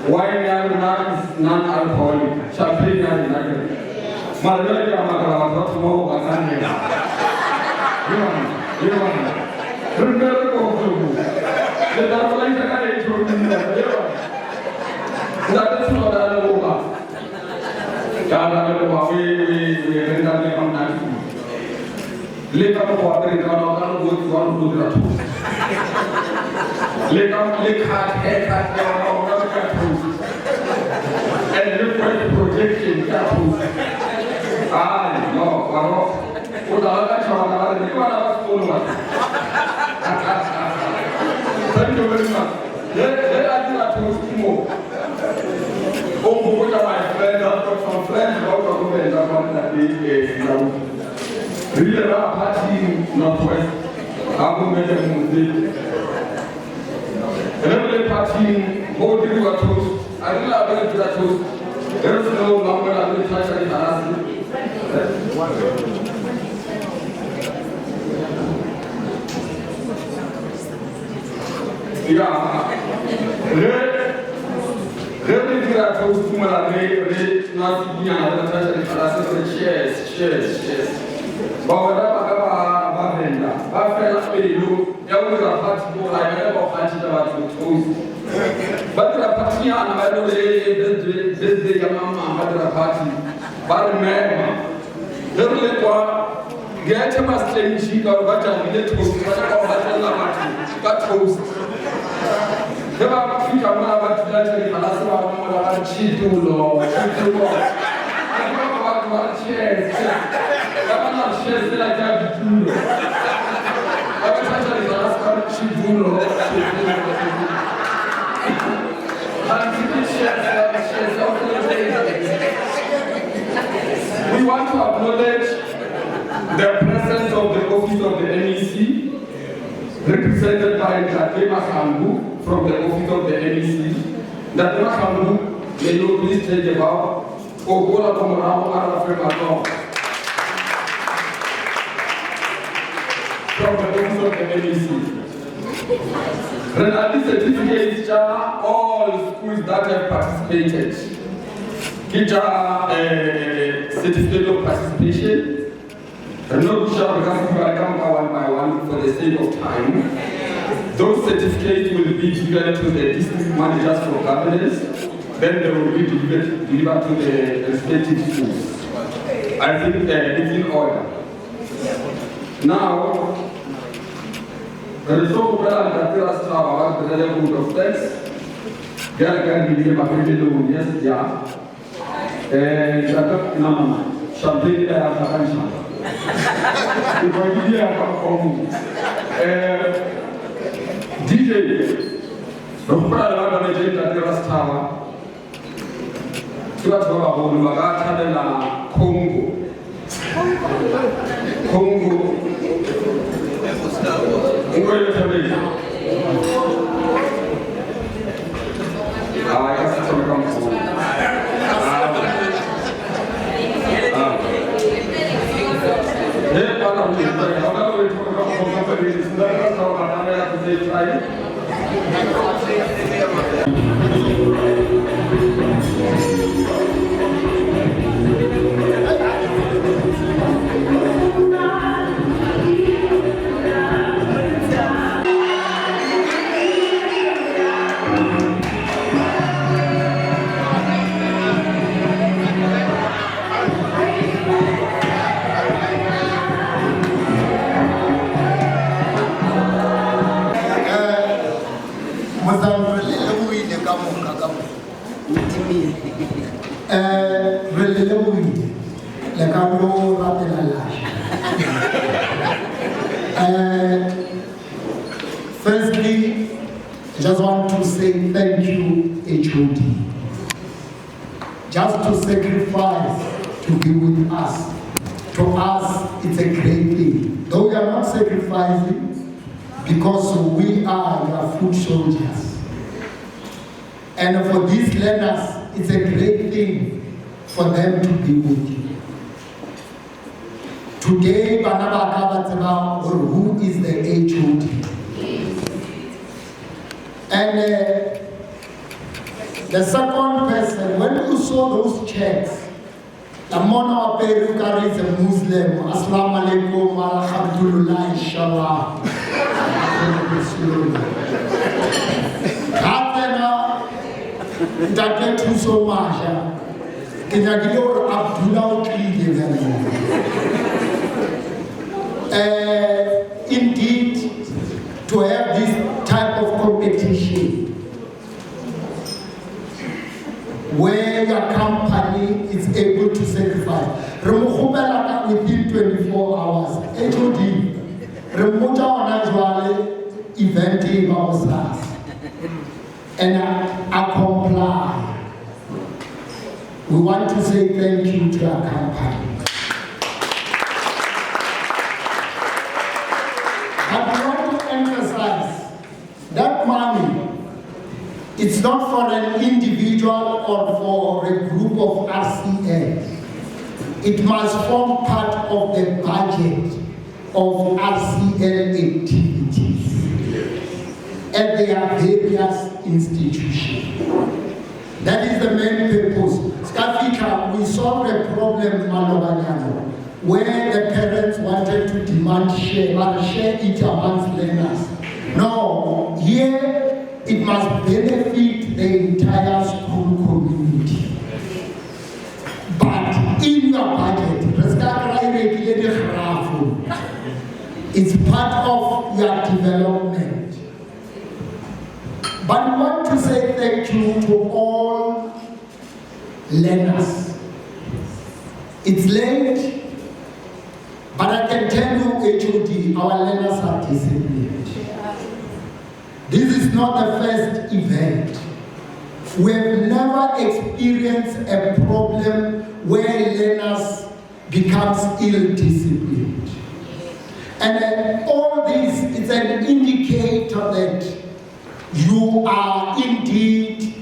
Wine is non-alcoholic. Champagne is non-alcoholic. Margarita Magala was not more than Thank you very much. Let us do that more. Oh, my friend, I've got some friends out of the really party Northwest. I'm going to make a party, holding you a toast. I don't know about that toast. There is no longer a little touch of cheers. Get a master sheet or what I need to toast. Never think about that. Cheat too low. I don't know about chairs. I'm not shares that I got to do. We want to acknowledge the presence of the office of the NEC, represented by Jatema Hambu from the office of the NEC. Jatema Hambu, may you please take a bow. Ogola Komorao Arafemato. From the office of the NEC. Renali certificates all schools that have participated. Kita certificate of participation. I'm not sure because I come one by one for the sake of time. Those certificates will be given to the district managers for governance. Then they will be delivered to the respective schools. I think it's in order. Now, there is so much that there are about the level of text. Gala can be a yes, yeah. And champagne, I have champagne. If I give you DJ, the Prada Magenta de Rastawa, Tuatova, Magata de la Congo.
Firstly, I just want to say thank you, HOD. Just to sacrifice to be with us. To us, it's a great thing. Though we are not sacrificing, because we are your foot soldiers. And for these learners, it's a great thing for them to be with you. Today, who is the HOD? And the second person, when you saw those checks, the Mona Peruka is a Muslim, Assalamu alaikum, alhamdulillah, inshallah. That too so much. Indeed, to have this type of competition where your company is able to sacrifice. Within 24 hours, HOD, remuta onajwale event and I comply. We want to say thank you to our company. But we want to emphasize that money, it's not for an individual or for a group of RCL. It must form part of the budget of RCL activities at their various institutions. That is the main purpose. Skafika, we solved a problem where the parents wanted to demand share, but share it amongst learners. No, here it must benefit the entire school community. But in your budget, it's part of your development. But we want to say thank you to all learners. It's late, but I can tell you, HOD, our learners are disciplined. This is not the first event. We have never experienced a problem where learners becomes ill-disciplined. And all this is an indicator that you are indeed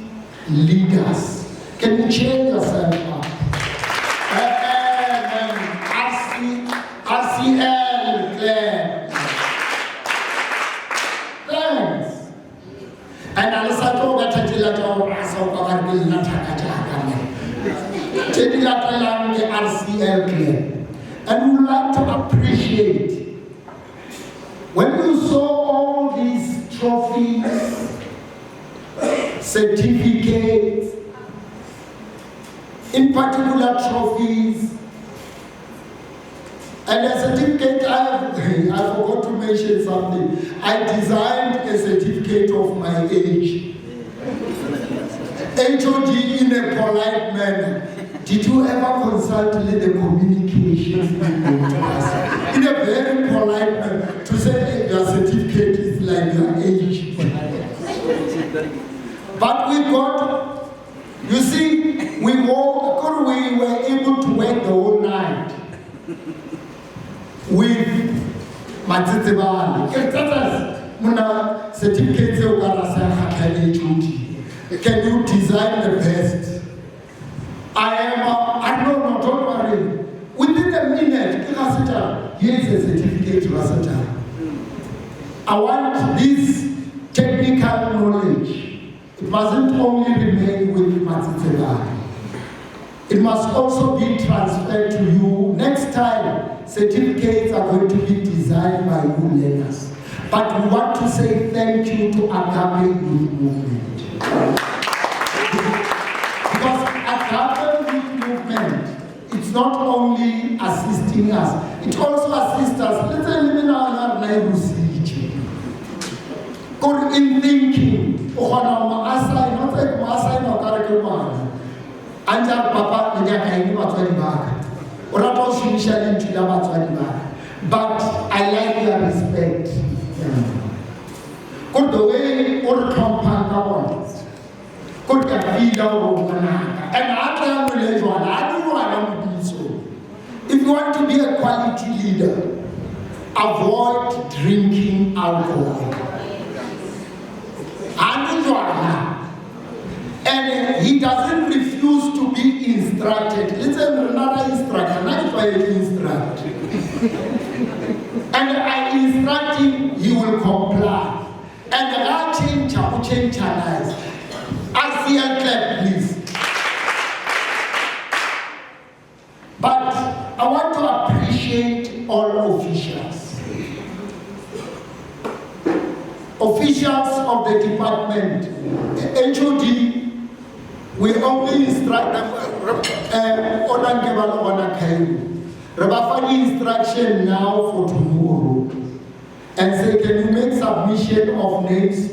leaders. Can you cheer yourself up? RCL, Claire. Thanks. And Alisato Gatatilato Raso Kavarbil Natakataka. Tedilatang RCL, Claire. And we would like to appreciate when you saw all these trophies, certificates, in particular trophies, and a certificate, I forgot to mention something. I designed a certificate of my age. HOD in a polite manner. Did you ever consult the communications in a very polite manner to say your certificate is like your age? But we got, you see, we were able to work the whole night with Matitibali. Certificates can you design the best? I know, don't worry. Within a minute, here's a certificate. I want this technical knowledge. It mustn't only remain with Matitibali. It must also be transferred to you. Next time, certificates are going to be designed by you learners. But we want to say thank you to Agape Youth Movement. Because Agape Youth Movement, it's not only assisting us, it also assists us. Let's say, in thinking, but I like your respect. Could the way or could and I do so. If you want to be a quality leader, avoid drinking alcohol. And he doesn't refuse to be instructed. Listen, another instruction, not by instruct. And I instruct him, he will comply. And I change lives. ICL clap, please. But I want to appreciate all officials. Officials of the department, HOD, we only instruct instruction now for tomorrow and say, can you make submission of names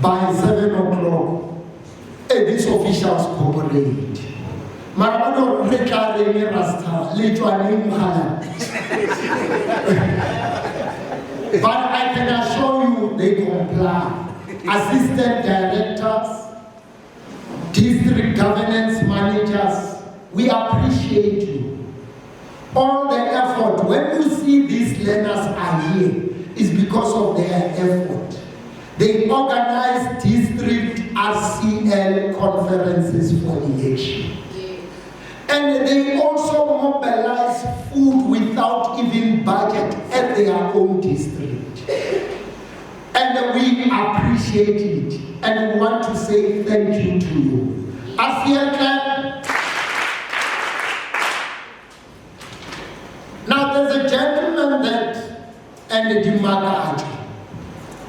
by 7 o'clock? And these officials cooperate. But I can assure you they comply. Assistant directors, district governance managers, we appreciate you. All the effort, when you see these learners are here, is because of their effort. They organize district RCL conferences for election. And they also mobilize food without even budget at their own district. And we appreciate it. And we want to say thank you to you. RCL clap. Now there's a gentleman and Dimagaji.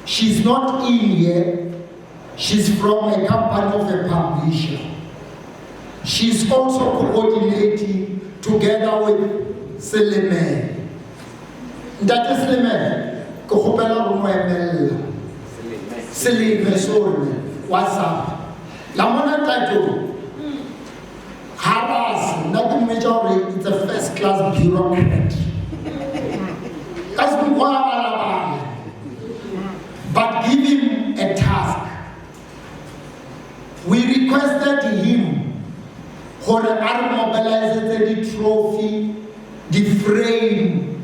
She's not in here. She's from a company of a publisher. She's also coordinating together with Seleme. That is Seleme. Seleme, sorry. What's up? Lamona Tato. Harass, nothing major, it's a first class bureaucrat. That's but give him a task. We requested him for the mobilized trophy, the frame,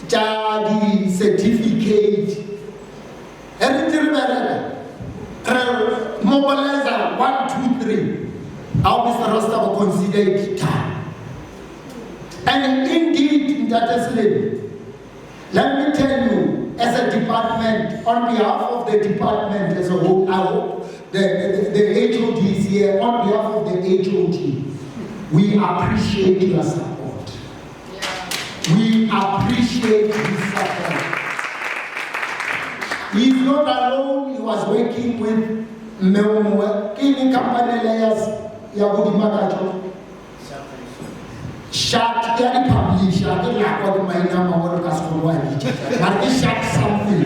the certificate, everything. Mobilizer 1, 2, 3. How Mr. Rasta will consider it done. And indeed, that is it. Let me tell you, as a department, on behalf of the department as a whole, I hope the HOD is here, on behalf of the HOD, we appreciate your support. Yeah. We appreciate his support. He's not alone, he was working with Meumwe, Kini company layers, Yabudi Makacho. Shot, any publisher, I don't like what my name or what was for one. But he shot something.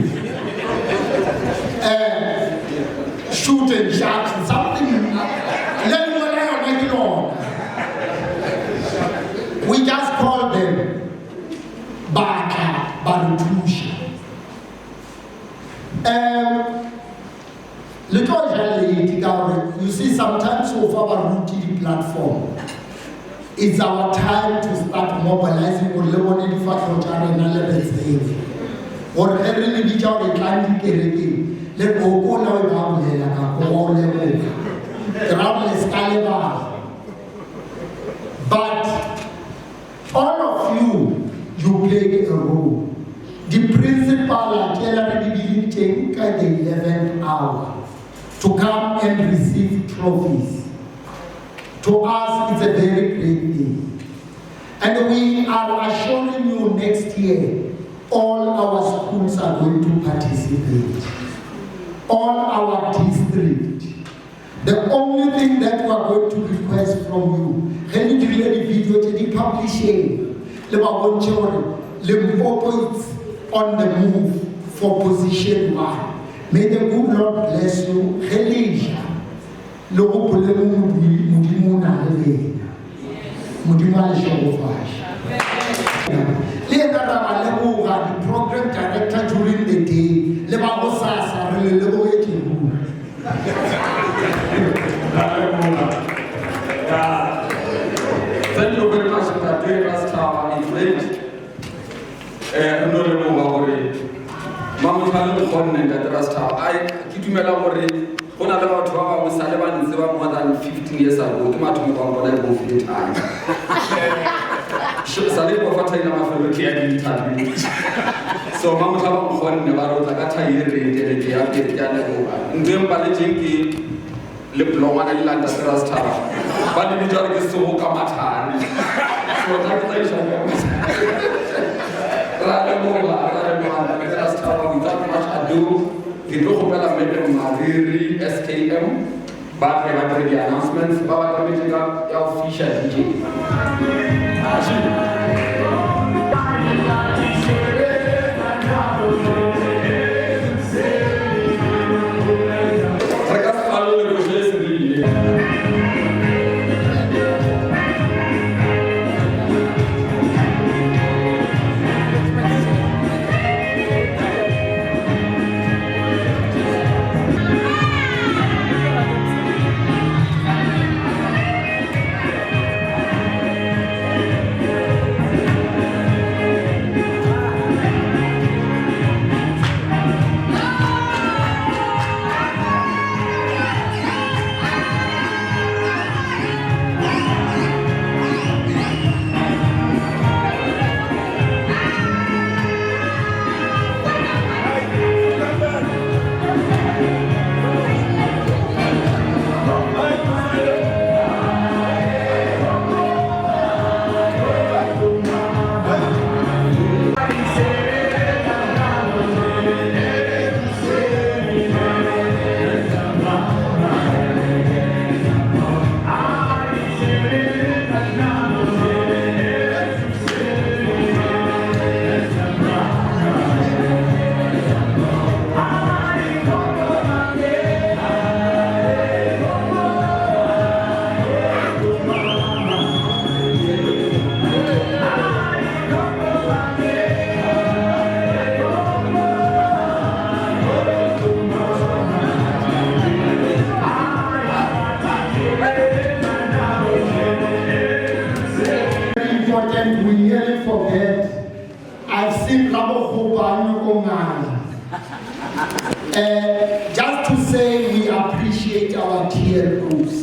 Shooting, shot, something. Let me know what I on. We just call them Baka, Barutusha. You see, sometimes of our routine platform, it's our time to start mobilizing or learning the fact that we are in or really be out a client kereke. Let go now about but all of you played a role. The principal already beginning at the 11th hour to come and receive trophies. To us, it's a very great thing. And we are assuring you next year, all our schools are going to participate. All our district. The only thing that we are going to request from you, can you give the video to the publishing? Limpopo is on the move for position 1. May the good Lord bless you. Elisha. The program director during the day,
thank you very much for doing us our event. Mama Kalu Khon and the rest of I Kitumela Mori, Honala Tower was Salaman more than 15 years ago. Tomato Bangona moved it. Salib of Fatana for the care. So mama taba mkhona ne baro tla ka thairi tele ke ya ke ya le go. Ndem ba le jinki le blonga le landa trust taba. Ba le dijwa ke so ka mathani. So ta ke tsa Ra mo trust taba without much ado. Ke tlo go pela Madam Mariri SKM. Ba ke ba re di announcements ba ba tla ka ya official DJ.
We nearly forget. I've seen just to say we appreciate our TLOs.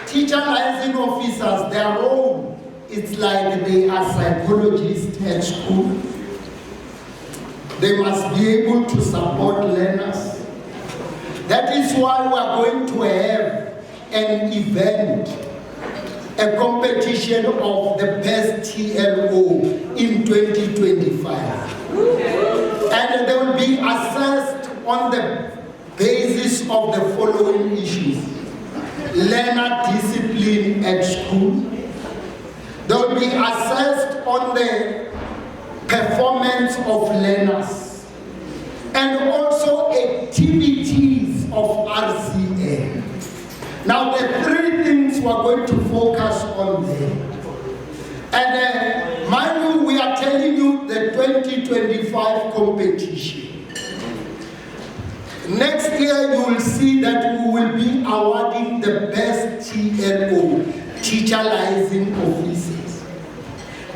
Teacher liaison officers, their role is like they are psychologists at school. They must be able to support learners. That is why we are going to have an event, a competition of the best TLO in 2025. And they will be assessed on the basis of the following issues. Learner discipline at school. They will be assessed on the performance of learners and also activities of RCA. Now the three things we're going to focus on there. And mind you, we are telling you the 2025 competition. Next year you will see that we will be awarding the best TLO, teacher liaison officers.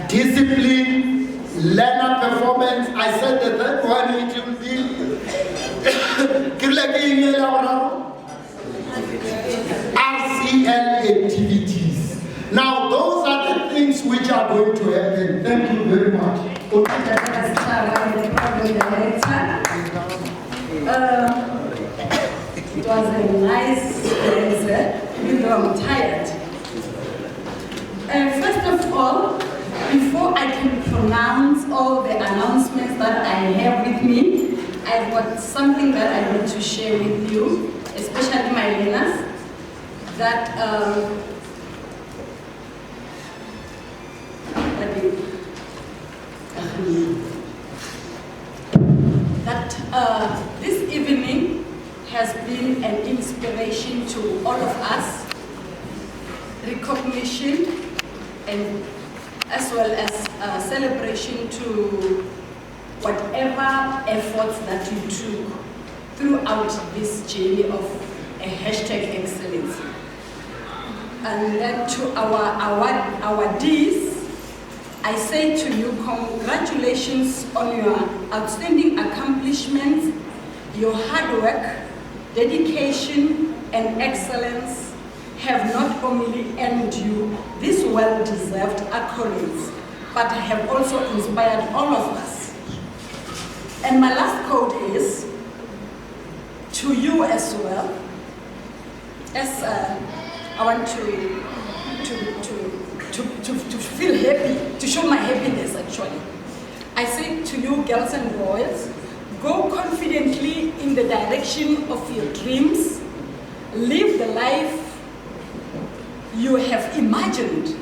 Discipline, learner performance, I said the third one it will be RCL activities. Now those are the things which are going to happen. Thank you very much.
It was a nice answer, even though I'm tired. First of all, before I can pronounce all the announcements that I have with me, I've got something that I want to share with you, especially my learners, that this evening has been an inspiration to all of us, recognition, and as well as celebration to whatever efforts that you took throughout this journey of a hashtag excellence. And then to our awardees, I say to you, congratulations on your outstanding accomplishments. Your hard work, dedication, and excellence have not only earned you these well-deserved accolades, but have also inspired all of us. And my last quote is to you as well, as I want to feel happy, to show my happiness actually. I say to you, girls and boys, go confidently in the direction of your dreams, live the life you have imagined.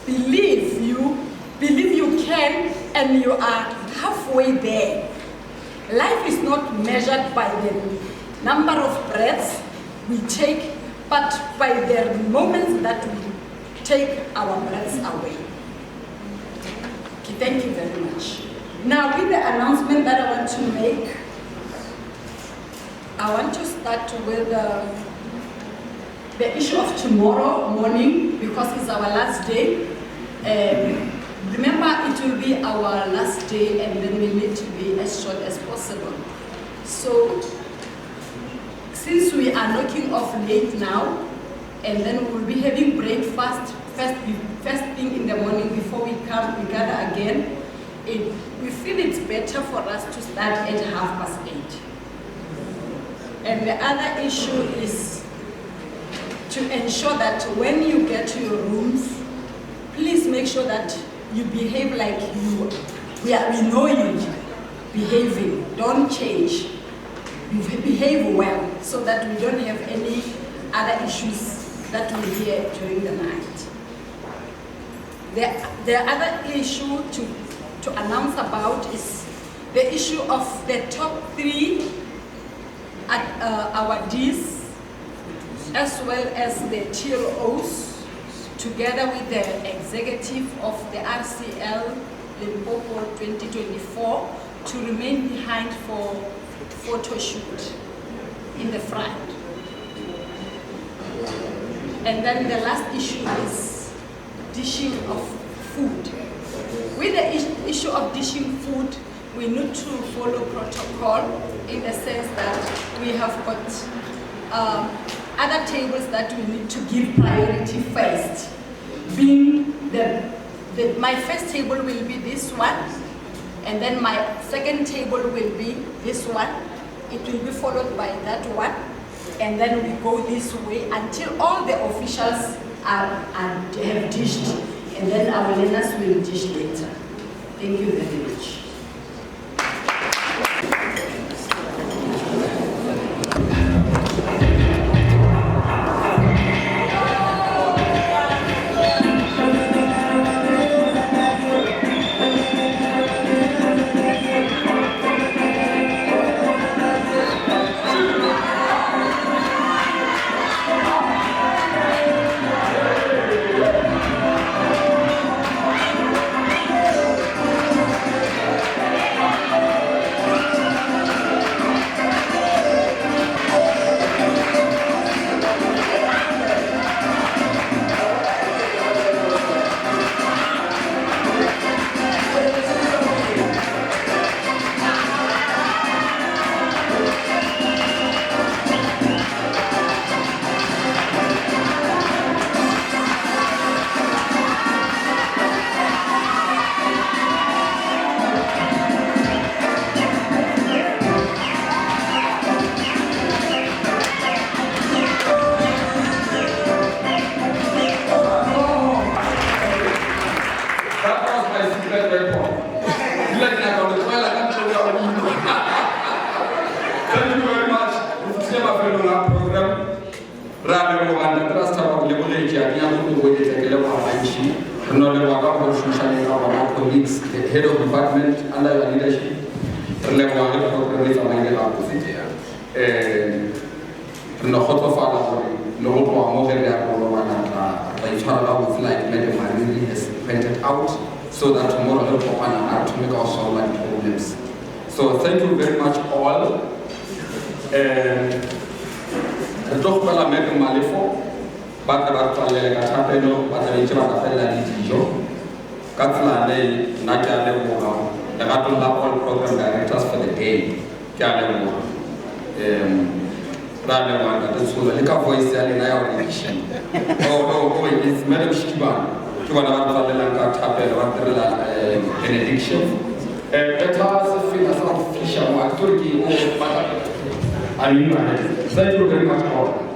Believe you can, and you are halfway there. Life is not measured by the number of breaths we take, but by the moments that we take our breaths away. Okay, thank you very much. Now, with the announcement that I want to make, I want to start with the issue of tomorrow morning, because it's our last day. Remember, it will be our last day, and then we need to be as short as possible. So, since we are knocking off late now, and then we will be having breakfast first thing in the morning before we gather again, we feel it's better for us to start at 8:30. And the other issue is to ensure that when you get to your rooms, please make sure that you behave like we know you behaving. Don't change. You behave well so that we don't have any other issues that we hear during the night. The other issue to announce about is the issue of the top 3 awardees, as well as the TLOs, together with the executive of the RCL Limpopo 2024, to remain behind for photo shoot in the front. And then the last issue is dishing of food. With the issue of dishing food, we need to follow protocol in the sense that we have got other tables that we need to give priority first. Being my first table will be this one, and then my second table will be this one. It will be followed by that one, and then we go this way until all the officials have dished, and then our learners will dish later. Thank you very much.
Head of department under your leadership, has pointed out, so that tomorrow help to make our solve problems. So thank you very much all. All program directors for the day. rather one that is full of liquor voice and I audition. Oh, it's Madam Shikiban. To one of the Lanka Tapel, one benediction. Let us feel as official authority or matter. I mean, thank you very much all.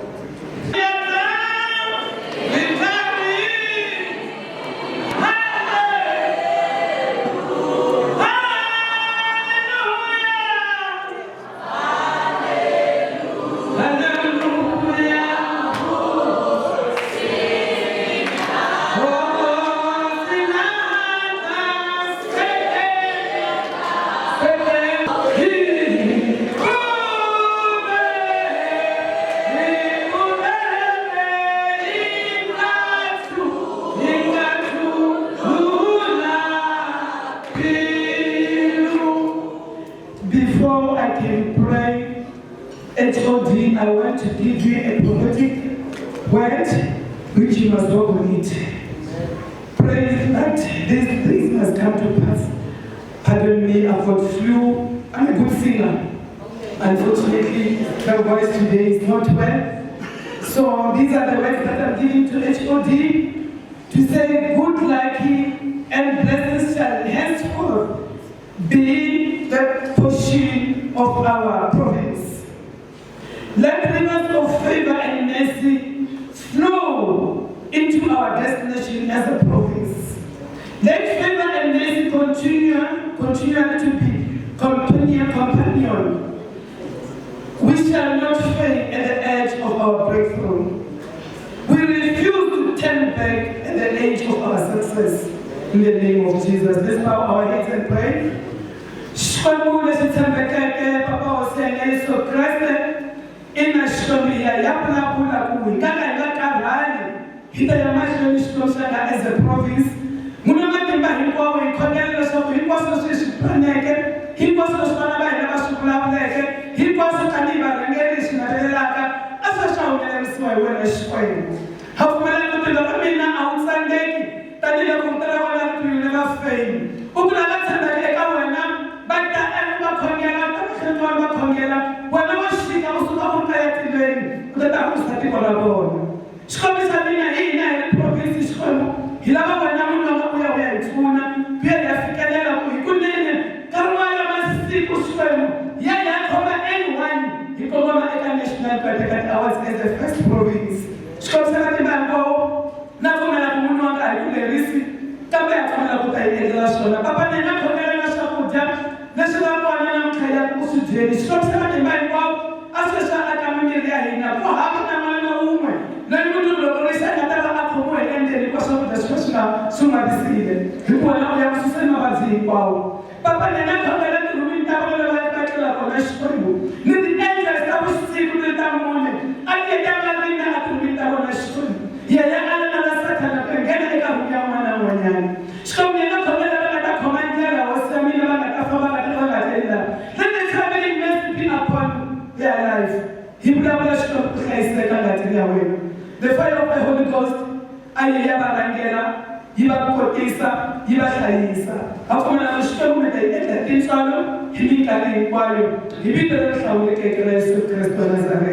Before I can pray, HOD, I want to give you a prophetic word which you must walk on it. Pray that these things must come to pass. Pardon me, I've got flu. I'm a good singer. Unfortunately, my voice today is not well. So these are the words that I'm giving to HOD to say good, lucky, and blessings shall henceforth be the portion of our province. Let rivers of favor and mercy flow into our destination as a province. Let favor and mercy continue to be companion. We shall not fail at the edge of our breakthrough. We refuse to turn back at the edge of our success. In the name of Jesus, let's bow our heads and pray. Shkwamule sithembekeke Papa Hosea Yesu Kristu inashomia yapla kula kui kaka ngakarhali hita ya mashoni shikoshana as a province muna matimba hinkwawo ikhonela leswaku hinkwaswo sweswi phaneke hinkwaswo leswi vana va hina va swi vulavuleke hinkwaswo tanihi varhangeri leswi navelelaka a swi hlawulerisiwa hi wena Xikwembu ha pfumela ku tirha ka mina a wu tsandeki tanihiloko vito ra wena ri tuyile vafeni u ku lava tshembeka eka wena wena wa xika u suka u ta etilweni u ta ta kusa tiko ra vona xikomisa mina hina hi province Xikwembu hi lava wena munonga u ya hi pfuna ku ya hi ya fikelela ku hikunene ka rin'wana masiku Xikwembu ya hi ya khoma N1 hi kongoma eka National Category Awards as the first province xikomisa ka timbango na pfumela ku munonga hi ku lerisi kambe ya pfumela ku ta hi endlela swona papa nena khomela na swakudya leswi va vona na mkhaya ku swi dyeni xikomisa matimba hinkwawo a sweswi a aka mimiri ya hina ku hava na n'wana wun'we loyi munhu loko risa a nga ta va a khomiwe hi endzeni ka swakudya swi nga visile hikuva na u ya ku suseni mavabyi hinkwawo papa nena khomela tirhumini ta vona lava va tlela kona Xikwembu ni ti-angels ta vusiku ni ta mune a nyekanga mina a tirhumini ta vona Xikwembu yena a na la Sathana ku nghena eka rumu ya n'wana n'wanyana Xikwembu ni nga khomela va nga ta khoma ndlela hosi ya mina va nga ta famba let the traveling mercy be upon their life. He will stop the fire of the Holy Ghost. Ayabarangela, Yiba Yiba After Xikwembu ta endla tintswalo hi minkarhi hinkwayo hi vito ra Nhlawulekeke ra Yesu Kristu wa Nazareta.